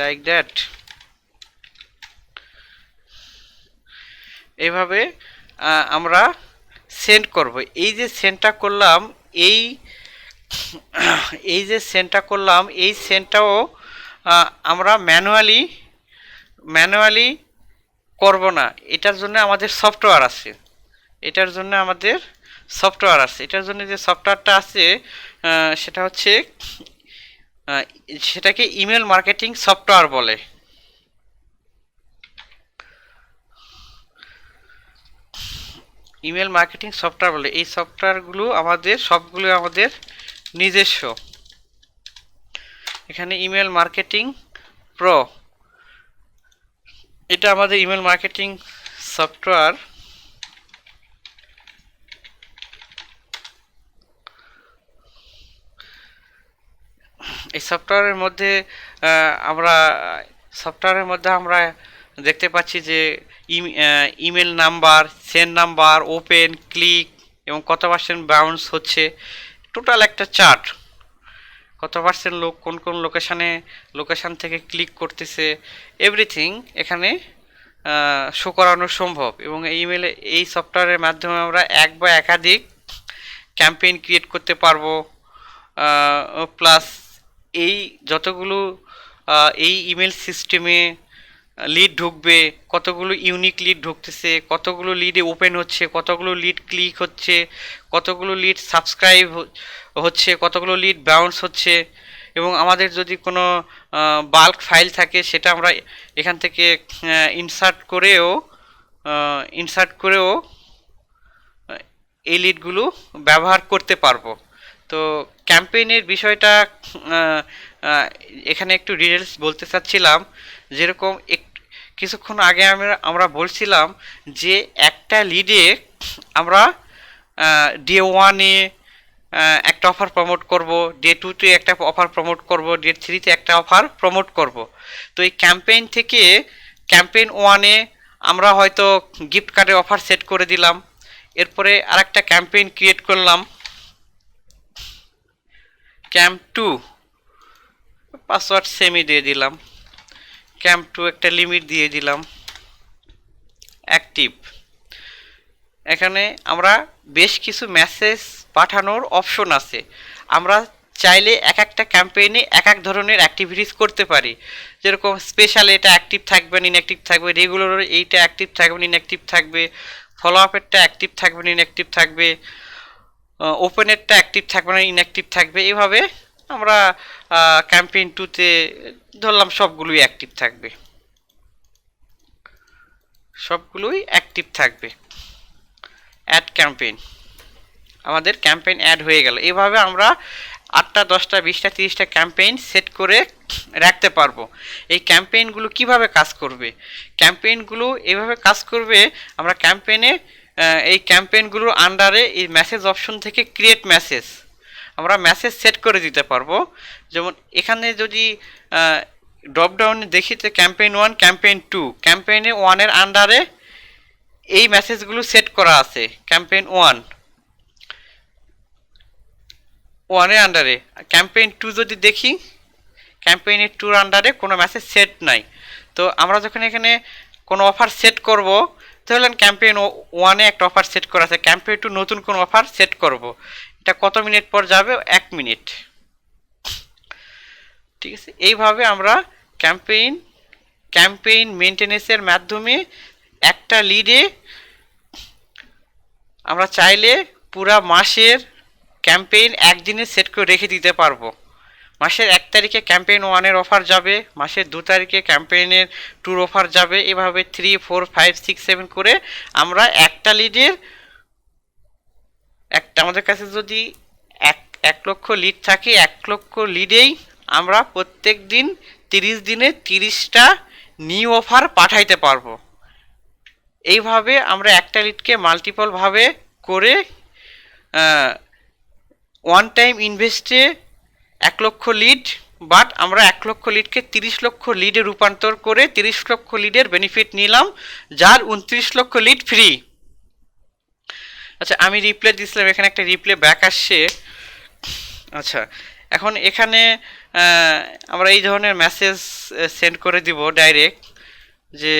like that? এইভাবে আমরা সেন্ড করব। এই যে সেন্ডটা করলাম, এই সেন্ডটাও আমরা ম্যানুয়ালি করব না। এটার জন্য আমাদের সফটওয়্যার আছে। এটার জন্য যে সফটওয়্যারটা আছে সেটাকে ইমেল মার্কেটিং সফটওয়্যার বলে। এই সফটওয়্যারগুলো সবগুলো আমাদের নিজস্ব। এখানে ইমেল মার্কেটিং প্রো, এটা আমাদের ইমেল মার্কেটিং সফটওয়্যার। এই সফটওয়্যারের মধ্যে আমরা দেখতে পাচ্ছি যে email number, send number, open, click এবং কত পার্সেন্ট বাউন্স হচ্ছে, টোটাল একটা চার্ট। কত পার্সেন্ট লোক কোন লোকেশান থেকে ক্লিক করতেছে, এভরিথিং এখানে শো করানো সম্ভব, এবং এই ইমেলে এই সফটওয়্যারের মাধ্যমে আমরা এক বা একাধিক ক্যাম্পেইন ক্রিয়েট করতে পারবো। প্লাস এই যতগুলো এই ইমেল সিস্টেমে লিড ঢুকবে, কতগুলো ইউনিক লিড ঢুকতেছে, কতগুলো লিডে ওপেন হচ্ছে, কতগুলো লিড ক্লিক হচ্ছে, কতগুলো লিড সাবস্ক্রাইব হচ্ছে, কতগুলো লিড বাউন্স হচ্ছে, এবং আমাদের যদি কোনো বাল্ক ফাইল থাকে সেটা আমরা এখান থেকে ইনসার্ট করেও এই লিডগুলো ব্যবহার করতে পারবো। তো ক্যাম্পেইনের বিষয়টা এখানে একটু ডিটেলস বলতে চাচ্ছিলাম। যেরকম কিছুক্ষণ আগে আমরা বলছিলাম যে একটা লিডে আমরা ডে ওয়ানে একটা অফার প্রমোট করব, ডে টুতে একটা অফার প্রমোট করব, ডে থ্রিতে একটা অফার প্রমোট করব। তো এই ক্যাম্পেইন থেকে ক্যাম্পেইন ওয়ানে আমরা হয়তো গিফট কার্ডের অফার সেট করে দিলাম, এরপরে আরেকটা ক্যাম্পেইন ক্রিয়েট করলাম ক্যাম্প টু, পাসওয়ার্ড সেমই দিয়ে দিলাম, ক্যাম্প টু একটা লিমিট দিয়ে দিলাম অ্যাক্টিভ। এখানে আমরা বেশ কিছু মেসেজ পাঠানোর অপশন আছে, আমরা চাইলে এক একটা ক্যাম্পেইনে এক এক ধরনের অ্যাক্টিভিটিস করতে পারি। যেরকম স্পেশাল এটা অ্যাক্টিভ থাকবে, ইনঅ্যাক্টিভ থাকবে, রেগুলার এইটা অ্যাক্টিভ থাকবে, ইনঅ্যাক্টিভ থাকবে, ফলো আপেরটা অ্যাক্টিভ থাকবে, ইনঅ্যাক্টিভ থাকবে, ওপেনেরটা অ্যাক্টিভ থাকবে না, ইনঅ্যাক্টিভ থাকবে। এইভাবে আমরা ক্যাম্পেইন টুতে ধরলাম সবগুলোই অ্যাক্টিভ থাকবে, সবগুলোই অ্যাক্টিভ থাকবে। অ্যাড ক্যাম্পেইন, আমাদের ক্যাম্পেইন অ্যাড হয়ে গেল। এইভাবে আমরা 8টা 10টা 20টা 30টা ক্যাম্পেইন সেট করে রাখতে পারবো। এই ক্যাম্পেইনগুলো কিভাবে কাজ করবে? ক্যাম্পেইনগুলো এইভাবে কাজ করবে, আমরা ক্যাম্পেইনে এই ক্যাম্পেইনগুলোর আন্ডারে এই মেসেজ অপশন থেকে ক্রিয়েট মেসেজ আমরা মেসেজ সেট করে দিতে পারবো। যেমন এখানে যদি ড্রপডাউনে দেখি তো ক্যাম্পেইন 1, ক্যাম্পেইন 2, ক্যাম্পেইনে 1-এর আন্ডারে এই মেসেজগুলো সেট করা আছে। ক্যাম্পেইন 1-এর আন্ডারে, ক্যাম্পেইন 2 যদি দেখি ক্যাম্পেইনের 2-র আন্ডারে কোনো মেসেজ সেট নাই। তো আমরা যখন এখানে কোনো অফার সেট করব, ধরলেন ক্যাম্পেইন 1-এ একটা অফার সেট করা আছে, ক্যাম্পেইন 2 নতুন কোনো অফার সেট করব, এটা কত মিনিট পর যাবে? 1 মিনিট। ঠিক আছে, এইভাবে আমরা ক্যাম্পেইন মেনটেনেন্সের মাধ্যমে একটা লিডে আমরা চাইলে পুরা মাসের ক্যাম্পেইন একদিনে সেট করে রেখে দিতে পারবো। মাসের 1 তারিখে ক্যাম্পেইন 1-এর অফার যাবে, মাসের 2 তারিখে ক্যাম্পেইনের 2-র অফার যাবে, এভাবে 3, 4, 5, 6, 7 করে আমরা একটা লিডের আমাদের কাছে যদি 1 লক্ষ লিড থাকে, 1 লক্ষ লিডেই আমরা প্রত্যেক দিন 30 দিনে 30টা নিউ অফার পাঠাইতে পারবো। এইভাবে আমরা একটা লিডকে মাল্টিপল ভাবে করে ওয়ান টাইম ইনভেস্টে 1 লক্ষ লিড, বাট আমরা 1 লক্ষ লিডকে 30 লক্ষ লিডে রূপান্তর করে 30 লক্ষ লিডের বেনিফিট নিলাম, যার 29 লক্ষ লিড ফ্রি। আচ্ছা, আমি রিপ্লে দিয়েছিলাম, এখানে একটা রিপ্লে ব্যাক আসছে। আচ্ছা, এখন এখানে আমরা এই ধরনের মেসেজ সেন্ড করে দিব ডাইরেক্ট, যে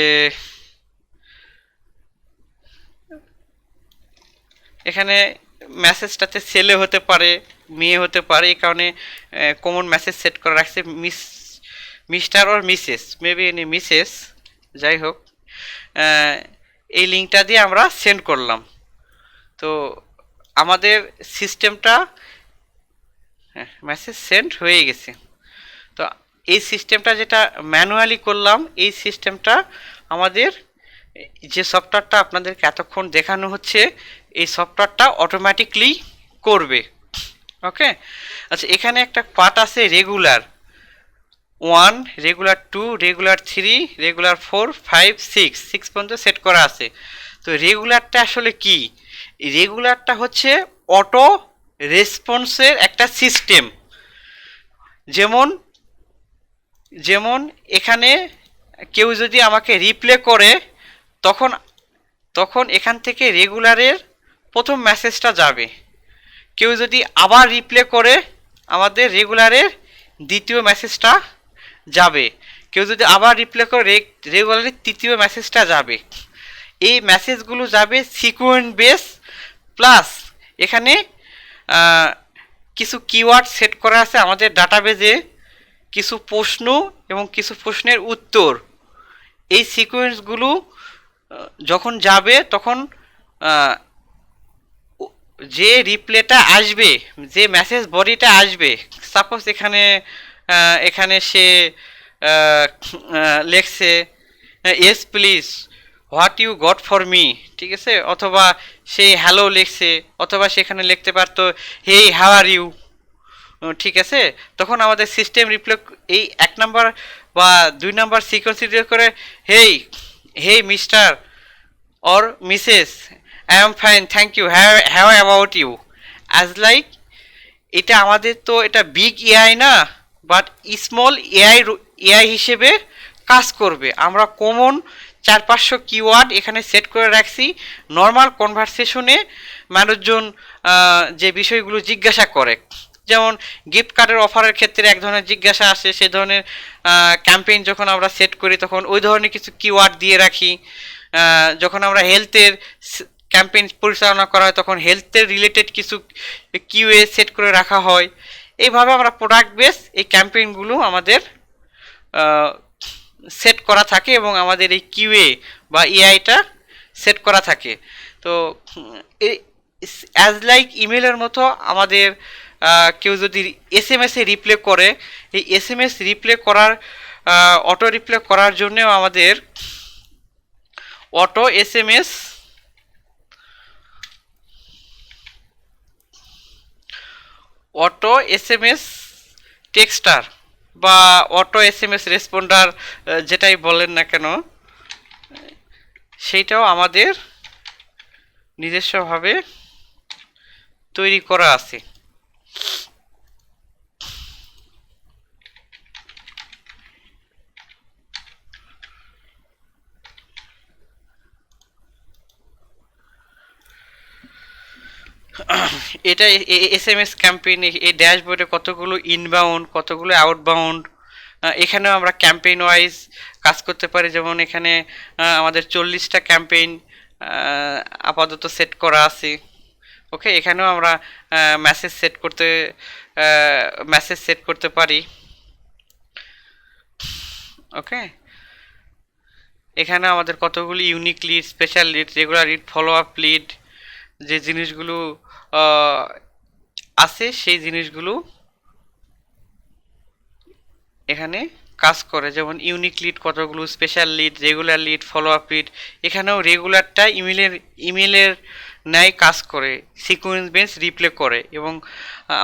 এখানে মেসেজটাতে ছেলে হতে পারে, মেয়ে হতে পারে, এই কারণে কমন মেসেজ সেট করে রাখছে, mister or Mrs, maybe any Mrs, যাই হোক। এই লিঙ্কটা দিয়ে আমরা সেন্ড করলাম। তো আমাদের সিস্টেমটা মেসেজ সেন্ড হয়ে গেছে। তো এই সিস্টেমটা যেটা ম্যানুয়ালি করলাম, এই সিস্টেমটা আমাদের যে সফটওয়্যারটা আপনাদেরকে এতক্ষণ দেখানো হচ্ছে, এই সফটওয়্যারটা অটোমেটিকলি করবে। ওকে, আচ্ছা, এখানে একটা পার্ট আছে রেগুলার 1, রেগুলার 2, রেগুলার 3, রেগুলার 4, 5, 6 পর্যন্ত সেট করা আছে। তো রেগুলারটা আসলে কি? রেগুলারটা হচ্ছে অটো রেসপন্সের একটা সিস্টেম। যেমন এখানে কেউ যদি আমাকে রিপ্লে করে, তখন এখান থেকে রেগুলারের প্রথম মেসেজটা যাবে। কেউ যদি আবার রিপ্লে করে, আমাদের রেগুলারের দ্বিতীয় মেসেজটা যাবে। কেউ যদি আবার রিপ্লাই করে রেগুলারলি তৃতীয় মেসেজটা যাবে। এই মেসেজগুলো যাবে সিকোয়েন্স বেস, প্লাস এখানে কিছু কিওয়ার্ড সেট করা আছে আমাদের ডাটাবেজে, কিছু প্রশ্ন এবং কিছু প্রশ্নের উত্তর। এই সিকোয়েন্সগুলো যখন যাবে তখন যে রিপ্লেটা আসবে, যে মেসেজ বডিটা আসবে, সাপোজ এখানে এখানে সে লেখছে yes please what you got for me, ঠিক আছে, অথবা সে হ্যালো লিখছে, অথবা সেখানে লিখতে পারতো হেই হাউ আর ইউ, ঠিক আছে। তখন আমাদের সিস্টেম রিপ্লে এই 1 নাম্বার বা 2 নাম্বার সিকোয়েন্স করে hey hey mister or Mrs. I am fine, thank you. How about you? As like এটা আমাদের তো এটা বিগ এআই না, বাট স্মল এআই হিসেবে কাজ করবে। আমরা কমন 400-500 কিওয়ার্ড এখানে সেট করে রাখছি। নর্মাল কনভারসেশনে মানুষজন যে বিষয়গুলো জিজ্ঞাসা করে, যেমন গিফট কার্ডের অফারের ক্ষেত্রে এক ধরনের জিজ্ঞাসা আসে, সে ধরনের ক্যাম্পেইন যখন আমরা সেট করি তখন ওই ধরনের কিছু কিওয়ার্ড দিয়ে রাখি। যখন আমরা হেলথের ক্যাম্পেইন পরিচালনা করা হয় তখন হেলথের রিলেটেড কিছু কিউএ সেট করে রাখা হয়। এইভাবে আমরা প্রোডাক্ট বেস এই ক্যাম্পেইনগুলো আমাদের সেট করা থাকে এবং আমাদের এই কিউএ বা এআইটা সেট করা থাকে। তো অ্যাজ লাইক ইমেলের মতো আমাদের কেউ যদি এসএমএসে রিপ্লে করে, এই এসএমএস রিপ্লে করার অটো রিপ্লে করার জন্যেও আমাদের অটো এসএমএস টেক্সটার বা অটো এসএমএস রেসপন্ডার যেটাই বলেন না কেন, সেইটাও আমাদের নিজস্বভাবে তৈরি করা আছে। এটা এসএমএস ক্যাম্পেইন, এই ড্যাশবোর্ডে কতগুলো ইনবাউন্ড কতগুলো আউটবাউন্ড, এখানেও আমরা ক্যাম্পেইন ওয়াইজ কাজ করতে পারি। যেমন এখানে আমাদের 40টা ক্যাম্পেইন আপাতত সেট করা আছে। ওকে, এখানেও আমরা মেসেজ সেট করতে পারি। ওকে, এখানে আমাদের কতগুলি unique lead, special lead, regular lead, follow up lead, যে জিনিসগুলো আছে সেই জিনিসগুলো এখানে কাজ করে। যেমন ইউনিক লিড কতগুলো, special lead, regular lead, follow up lead. এখানেও রেগুলারটা ইমেলের ন্যায় কাজ করে, সিকোয়েন্স বেস রিপ্লে করে। এবং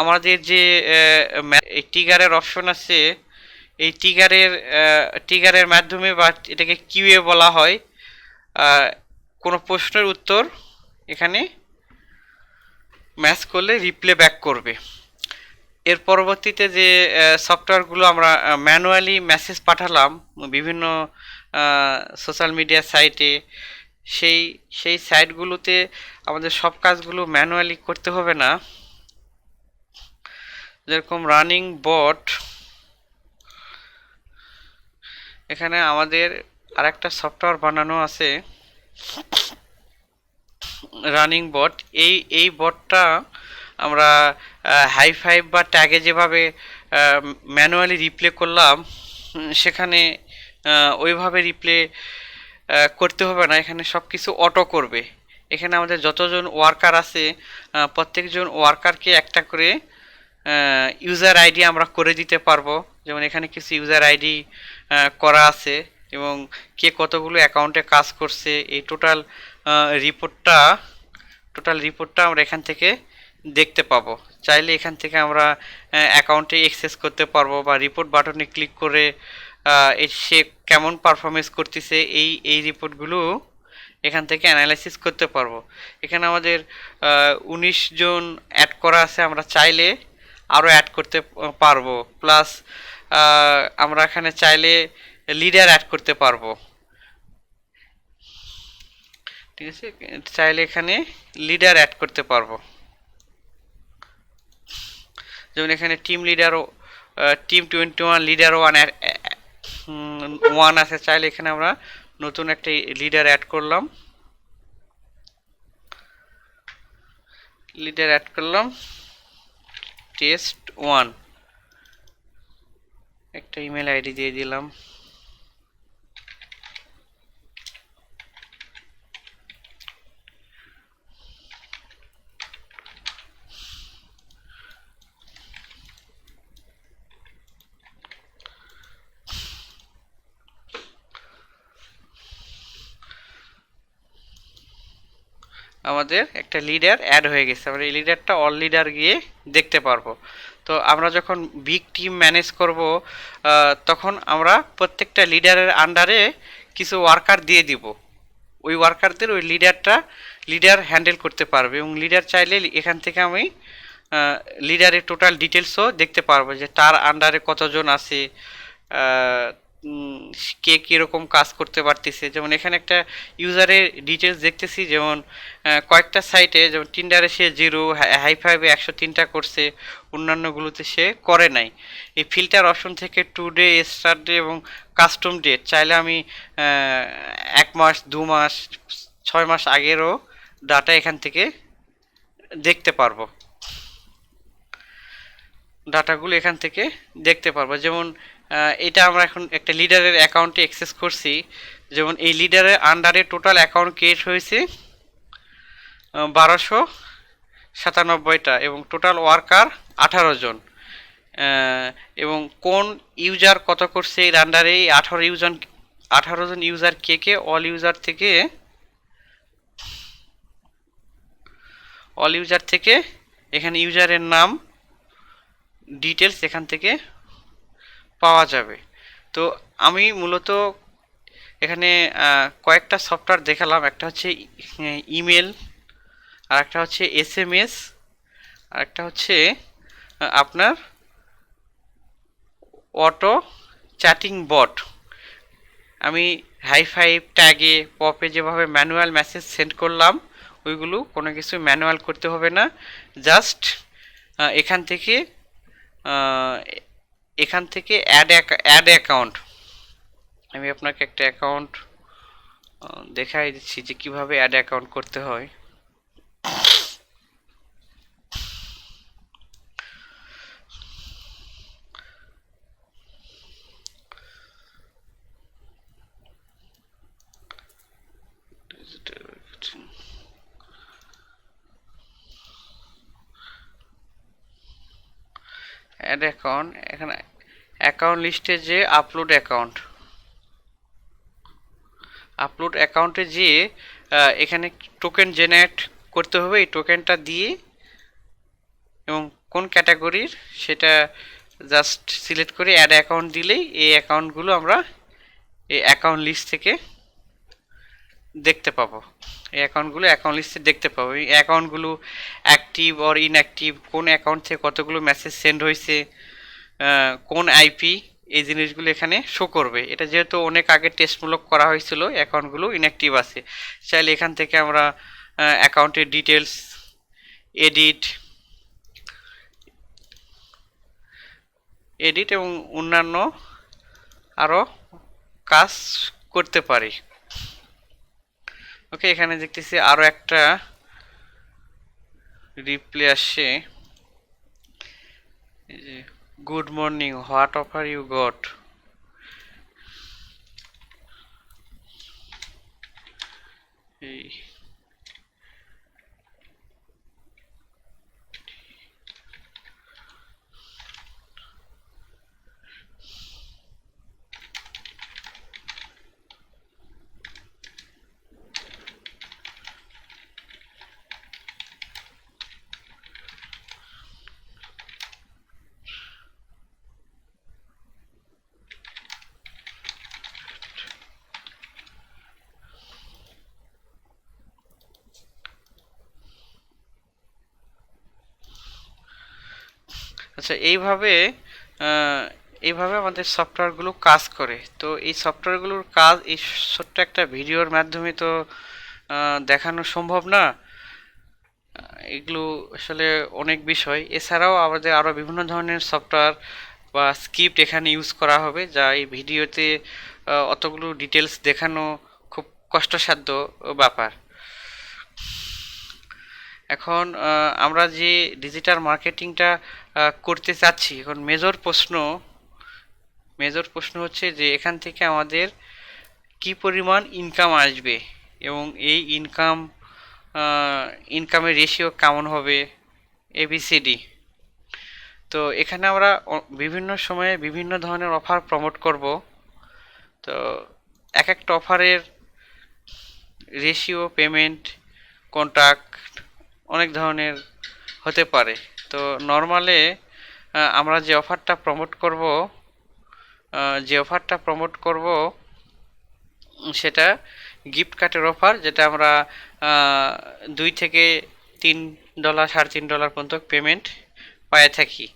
আমাদের যে ট্রিগারের অপশন আছে, এই ট্রিগারের মাধ্যমে বা এটাকে কিউএ বলা হয়, কোনো প্রশ্নের উত্তর এখানে ম্যাচ করলে রিপ্লে ব্যাক করবে। এর পরবর্তীতে যে সফটওয়্যারগুলো আমরা ম্যানুয়ালি মেসেজ পাঠালাম বিভিন্ন সোশ্যাল মিডিয়া সাইটে, সেই সাইটগুলোতে আমাদের সব কাজগুলো ম্যানুয়ালি করতে হবে না। যেরকম রানিং বট, এখানে আমাদের আরেকটা সফটওয়্যার বানানো আছে রানিং বট। এই বটটা আমরা হাই ফাইভ বা ট্যাগে যেভাবে ম্যানুয়ালি রিপ্লে করলাম, সেখানে ওইভাবে রিপ্লে করতে হবে না, এখানে সব কিছু অটো করবে। এখানে আমাদের যতজন ওয়ার্কার আছে প্রত্যেকজন ওয়ার্কারকে একটা করে ইউজার আইডি আমরা করে দিতে পারবো। যেমন এখানে কিছু ইউজার আইডি করা আছে এবং কে কতগুলো অ্যাকাউন্টে কাজ করছে, এই টোটাল রিপোর্টটা আমরা এখান থেকে দেখতে পাবো। চাইলে এখান থেকে আমরা অ্যাকাউন্টে অ্যাক্সেস করতে পারবো বা রিপোর্ট বাটনে ক্লিক করে সে কেমন পারফরমেন্স করতেছে এই রিপোর্টগুলো এখান থেকে অ্যানালাইসিস করতে পারবো। এখানে আমাদের 19 জন অ্যাড করা আছে, আমরা চাইলে আরও অ্যাড করতে পারবো। প্লাস আমরা এখানে চাইলে লিডার অ্যাড করতে পারবো, ঠিক আছে, চাইলে এখানে লিডার অ্যাড করতে পারবো। যেমন এখানে টিম লিডারও, টিম 21 লিডারও ওয়ান আছে, চাইলে এখানে আমরা নতুন একটা লিডার অ্যাড করলাম, টেস্ট ওয়ান, একটা ইমেল আইডি দিয়ে দিলাম। আমাদের একটা লিডার অ্যাড হয়ে গেছে, আমরা এই লিডারটা অল লিডার গিয়ে দেখতে পারবো। তো আমরা যখন বিগ টিম ম্যানেজ করব, তখন আমরা প্রত্যেকটা লিডারের আন্ডারে কিছু ওয়ার্কার দিয়ে দিব। ওই ওয়ার্কারদের ওই লিডার হ্যান্ডেল করতে পারবে, এবং লিডার চাইলে এখান থেকে আমি লিডারের টোটাল ডিটেলসও দেখতে পারবো, যে তার আন্ডারে কতজন আছে, কে কীরকম কাজ করতে পারতেছে। যেমন এখানে একটা ইউজারের ডিটেলস দেখতেছি, যেমন কয়েকটা সাইটে, যেমন টিন্ডারে সে 0, হাই5-এ 103টা করছে, অন্যান্যগুলোতে সে করে নাই। এই ফিল্টার অপশন থেকে টুডে, স্টার্ট ডে এবং কাস্টম ডেট চাইলে আমি 1 মাস, 2 মাস, 6 মাস আগেরও ডাটা এখান থেকে দেখতে পারবো, ডাটাগুলো এখান থেকে দেখতে পারবো। যেমন এটা আমরা এখন একটা লিডারের অ্যাকাউন্টে অ্যাক্সেস করছি, যেমন এই লিডারের আন্ডারে টোটাল অ্যাকাউন্ট ক্রিয়েট হয়েছে 1297টা, এবং টোটাল ওয়ার্কার 18 জন, এবং কোন ইউজার কত করছে এর আন্ডারে এই 18 জন ইউজার কে অল ইউজার থেকে এখানে ইউজারের নাম ডিটেলস এখান থেকে পাওয়া যাবে। তো আমি মূলত এখানে কয়েকটা সফটওয়্যার দেখালাম, একটা হচ্ছে ইমেল, আর একটা হচ্ছে SMS, আর একটা হচ্ছে আপনার অটো চ্যাটিং বট। আমি হাই5 ট্যাগে, পপে যেভাবে ম্যানুয়াল মেসেজ সেন্ড করলাম, ওইগুলো কোনো কিছু ম্যানুয়াল করতে হবে না, জাস্ট এখান থেকে অ্যাড অ্যাকাউন্ট, আমি আপনাকে একটা অ্যাকাউন্ট দেখাই দিচ্ছি যে কিভাবে অ্যাড অ্যাকাউন্ট করতে হয়। অ্যাড অ্যাকাউন্ট, এখানে অ্যাকাউন্ট লিস্টে যে আপলোড অ্যাকাউন্টে যেয়ে এখানে টোকেন জেনারেট করতে হবে, এই টোকেনটা দিয়ে, এবং কোন ক্যাটাগরির সেটা জাস্ট সিলেক্ট করে অ্যাড অ্যাকাউন্ট দিলেই এই অ্যাকাউন্টগুলো আমরা এই অ্যাকাউন্ট লিস্ট থেকে দেখতে পাবো। এই অ্যাকাউন্ট লিস্টে দেখতে পাবো এই অ্যাকাউন্টগুলো অ্যাক্টিভ অর ইনঅ্যাক্টিভ, কোন অ্যাকাউন্ট থেকে কতগুলো মেসেজ সেন্ড হয়েছে, কোন আইপি, এই জিনিসগুলো এখানে শো করবে। এটা যেহেতু অনেক আগে টেস্টমূলক করা হয়েছিল, অ্যাকাউন্টগুলো ইনঅ্যাক্টিভ আছে, চাইলে এখান থেকে আমরা অ্যাকাউন্টের ডিটেলস এডিট এবং অন্যান্য আরও কাজ করতে পারি। ওকে, এখানে দেখতেছি আরও একটা রিপ্লে আসছে, good morning, what offer you got. এই আচ্ছা, এইভাবে আমাদের সফটওয়্যারগুলো কাজ করে। তো এই সফটওয়্যারগুলোর কাজ এই ছোট্ট একটা ভিডিওর মাধ্যমে তো দেখানো সম্ভব না, এগুলো আসলে অনেক বিষয়। এছাড়াও আমাদের আরও বিভিন্ন ধরনের সফটওয়্যার বা স্ক্রিপ্ট এখানে ইউজ করা হবে, যা এই ভিডিওতে অতগুলো ডিটেলস দেখানো খুব কষ্টসাধ্য ব্যাপার। এখন আমরা যে ডিজিটাল মার্কেটিংটা করতে চাচ্ছি, এখন মেজর প্রশ্ন হচ্ছে যে এখান থেকে আমাদের কি পরিমাণ ইনকাম আসবে এবং এই ইনকামের রেশিও কেমন হবে, এবিসিডি। তো এখানে আমরা বিভিন্ন সময়ে বিভিন্ন ধরনের অফার প্রমোট করব। তো এক একটা অফারের রেশিও, পেমেন্ট, কন্ট্রাক্ট অনেক ধরনের হতে পারে। তো নর্মালে আমরা যে অফারটা প্রমোট করব সেটা গিফট কার্ডের অফার, যেটা আমরা $2 থেকে $3, $3.5 পর্যন্ত পেমেন্ট পায়ে থাকি।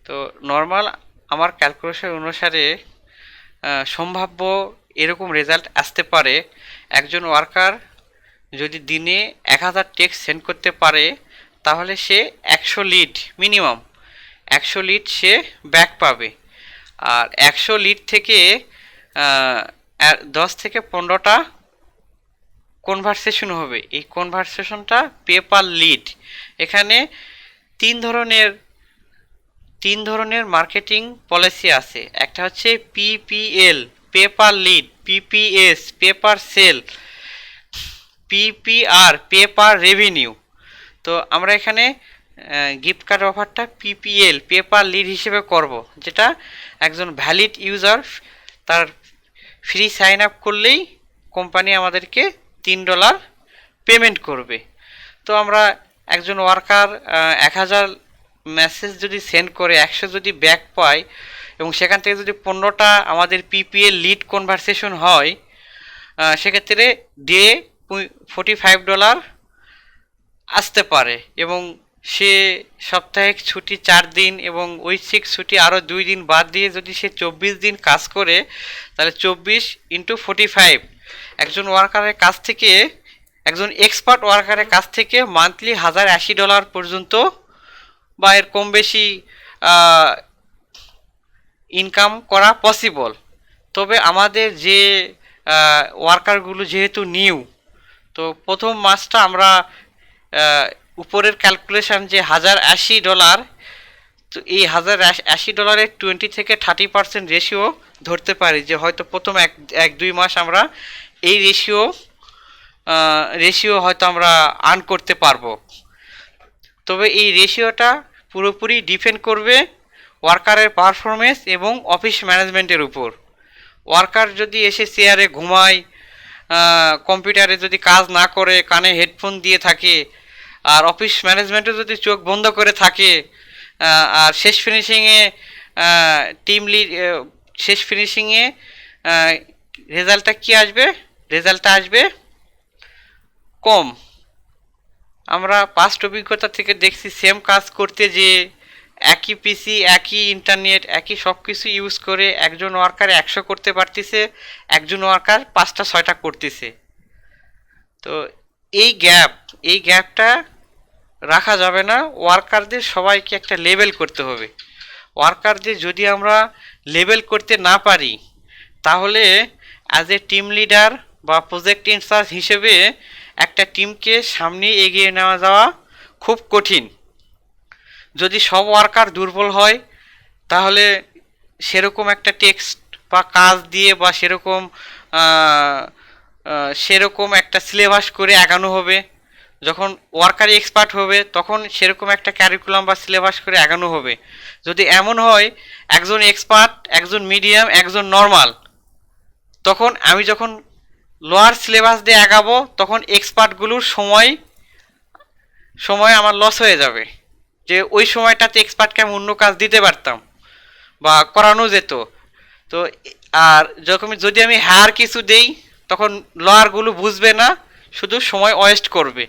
তো নর্মাল আমার ক্যালকুলেশন অনুসারে সম্ভাব্য এরকম রেজাল্ট আসতে পারে, একজন ওয়ার্কার যদি দিনে 1000 টেক্সট সেন্ড করতে পারে তাহলে সে 100 লিড, মিনিমাম 100 লিড সে ব্যাক পাবে। আর 100 লিড থেকে 10 থেকে 15টা কনভারসেশন হবে। এই কনভারসেশনটা পে পার লিড। এখানে তিন ধরনের মার্কেটিং পলিসি আছে। একটা হচ্ছে PPL, pay per lead, PPS, pay per sale, PPR, pay per revenue. তো আমরা এখানে গিফট কার্ড অফারটা পিপিএল, পে পার লিড হিসেবে করব, যেটা একজন ভ্যালিড ইউজার তার ফ্রি সাইন আপ করলেই কোম্পানি আমাদেরকে $3 পেমেন্ট করবে। তো আমরা একজন ওয়ার্কার 1000 মেসেজ যদি সেন্ড করে 100 যদি ব্যাক পায় এবং সেখান থেকে যদি 15টা আমাদের পিপিএল লিড কনভারসেশন হয়, সেক্ষেত্রে ডে $45 আসতে পারে। এবং সে সাপ্তাহিক ছুটি 4 দিন এবং ঐচ্ছিক ছুটি আরও 2 দিন বাদ দিয়ে যদি সে 24 দিন কাজ করে, তাহলে 24 × 45 একজন ওয়ার্কারের কাছ থেকে, একজন এক্সপার্ট ওয়ার্কারের কাছ থেকে মান্থলি $1080 পর্যন্ত বা এর কম বেশি ইনকাম করা পসিবল। তবে আমাদের যে ওয়ার্কারগুলো যেহেতু নিউ, তো প্রথম মাসটা আমরা উপরের ক্যালকুলেশন যে $1080, তো এই $1080 20 থেকে 30% রেশিও ধরতে পারি, যে হয়তো প্রথম 1-2 মাস আমরা এই রেশিও হয়তো আমরা আর্ন করতে পারবো। তবে এই রেশিওটা পুরোপুরি ডিপেন্ড করবে ওয়ার্কারের পারফরমেন্স এবং অফিস ম্যানেজমেন্টের উপর। ওয়ার্কার যদি এসে চেয়ারে ঘুমায়, কম্পিউটারে যদি কাজ না করে, কানে হেডফোন দিয়ে থাকে, আর অফিস ম্যানেজমেন্টও যদি চোখ বন্ধ করে থাকে, আর শেষ ফিনিশিংয়ে রেজাল্টটা কী আসবে? রেজাল্টটা আসবে কম। আমরা পাস্ট অভিজ্ঞতা থেকে দেখছি, সেম কাজ করতে যে একই পিসি, একই ইন্টারনেট, একই সব কিছু ইউজ করে একজন ওয়ার্কার 100 করতে পারতেছে, একজন ওয়ার্কার 5টা-6টা করতেছে। তো এই গ্যাপটা রাখা যাবে না। ওয়ার্কারদের সবাইকে একটা লেভেল করতে হবে। ওয়ার্কারদের যদি আমরা লেভেল করতে না পারি, তাহলে অ্যাজ এ টিম লিডার বা প্রজেক্ট ইনচার্জ হিসেবে একটা টিমকে সামনে এগিয়ে নেওয়া যাওয়া খুব কঠিন। যদি সব ওয়ার্কার দুর্বল হয়, তাহলে সেরকম একটা টেক্সট বা কাজ দিয়ে বা সেরকম একটা সিলেবাস করে আগানো হবে। যখন ওয়ার্কার এক্সপার্ট হবে, তখন সেরকম একটা ক্যারিকুলাম বা সিলেবাস করে আগানো হবে। যদি এমন হয় একজন এক্সপার্ট, একজন মিডিয়াম, একজন নর্মাল, তখন আমি যখন লোয়ার সিলেবাস দিয়ে আগাবো, তখন এক্সপার্টগুলোর সময় আমার লস হয়ে যাবে। যে ওই সময়টাতে এক্সপার্টকে আমি অন্য কাজ দিতে পারতাম বা করানো যেত। তো আর যদি আমি হায়ার কিছু দেই, তখন লোয়ারগুলো বুঝবে না, শুধু সময় ওয়েস্ট করবে।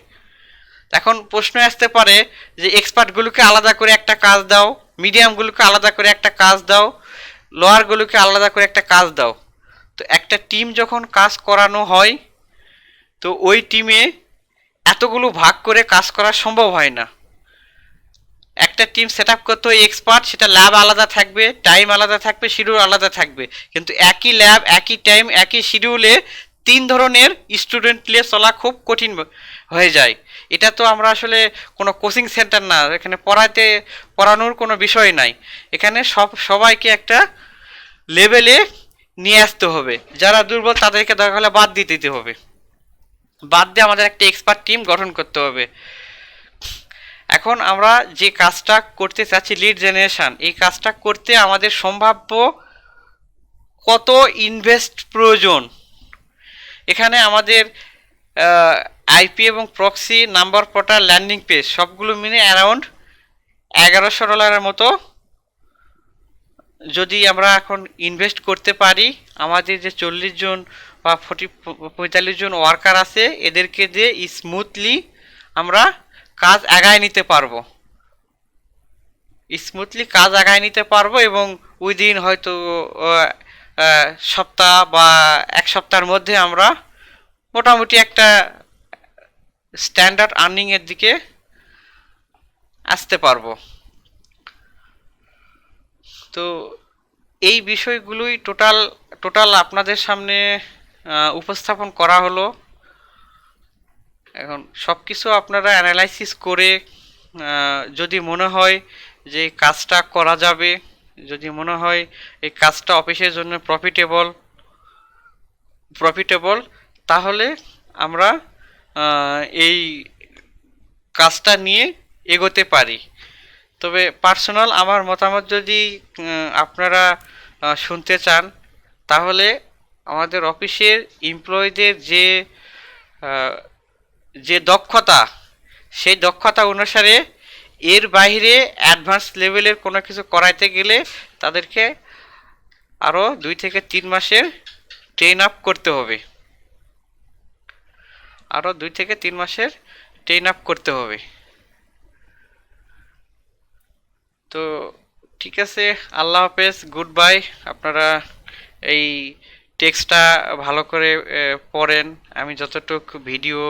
এখন প্রশ্ন আসতে পারে যে এক্সপার্টগুলোকে আলাদা করে একটা কাজ দাও, মিডিয়ামগুলোকে আলাদা করে একটা কাজ দাও, লোয়ারগুলোকে আলাদা করে একটা কাজ দাও। তো একটা টিম যখন কাজ করানো হয়, তো ওই টিমে এতগুলো ভাগ করে কাজ করা সম্ভব হয় না। একটা টিম সেট আপ করতে হয় এক্সপার্ট, সেটা ল্যাব আলাদা থাকবে, টাইম আলাদা থাকবে, শিডিউল আলাদা থাকবে, কিন্তু একই ল্যাব, একই টাইম, একই শিডিউলে 3 ধরনের স্টুডেন্ট নিয়ে চলা খুব কঠিন হয়ে যায়। এটা তো আমরা আসলে কোনো কোচিং সেন্টার না, এখানে পড়ানোর কোনো বিষয় নাই। এখানে সবাইকে একটা লেভেলে নিয়ে আসতে হবে। যারা দুর্বল তাদেরকে দরকার হলে বাদ দিয়ে দিতে হবে, বাদ দিয়ে আমাদের একটা এক্সপার্ট টিম গঠন করতে হবে। এখন আমরা যে কাজটা করতে চাচ্ছি লিড জেনারেশন, এই কাজটা করতে আমাদের সম্ভাব্য কত ইনভেস্ট প্রয়োজন, এখানে আমাদের আইপি এবং proxy, number portal, landing page সবগুলো মিলে অ্যারাউন্ড $1100 মতো যদি আমরা এখন ইনভেস্ট করতে পারি, আমাদের যে 40 জন বা 45 জন ওয়ার্কার আছে এদেরকে দিয়ে স্মুথলি আমরা কাজ আগায় নিতে পারবো, এবং উইদিন হয়তো সপ্তাহ বা 1 সপ্তাহের মধ্যে আমরা মোটামুটি একটা স্ট্যান্ডার্ড আর্নিংয়ের দিকে আসতে পারবো। তো এই বিষয়গুলোই টোটাল আপনাদের সামনে উপস্থাপন করা হলো। এখন সব কিছু আপনারা অ্যানালাইসিস করে যদি মনে হয় যে কাজটা করা যাবে, যদি মনে হয় এই কাজটা অফিসের জন্য প্রফিটেবল, তাহলে আমরা এই কাজটা নিয়ে এগোতে পারি। তবে পার্সোনাল আমার মতামত যদি আপনারা শুনতে চান, তাহলে আমাদের অফিসের এমপ্লয়ীদের যে দক্ষতা, সেই দক্ষতা অনুসারে এর বাইরে অ্যাডভান্স লেভেলের কোনো কিছু করাইতে গেলে তাদেরকে আরও 2 থেকে 3 মাসের ট্রেন আপ করতে হবে, তো ঠিক আছে, আল্লাহ হাফেজ, গুড বাই। আপনারা এই টেক্সটটা ভালো করে পড়েন। আমি যতটুকু ভিডিও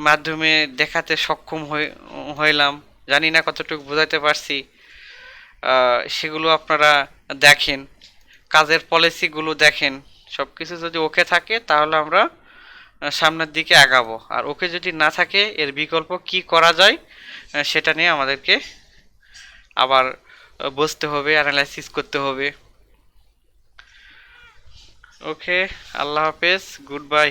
মাধ্যমে দেখাতে সক্ষম হইলাম, জানি না কতটুকু বোঝাতে পারছি, সেগুলো আপনারা দেখেন, কাজের পলিসিগুলো দেখেন। সব কিছু যদি ওকে থাকে তাহলে আমরা সামনের দিকে আগাবো, আর ওকে যদি না থাকে এর বিকল্প কি করা যায় সেটা নিয়ে আমাদেরকে আবার বুঝতে হবে, অ্যানালাইসিস করতে হবে। ওকে, আল্লাহ হাফেজ, গুড বাই।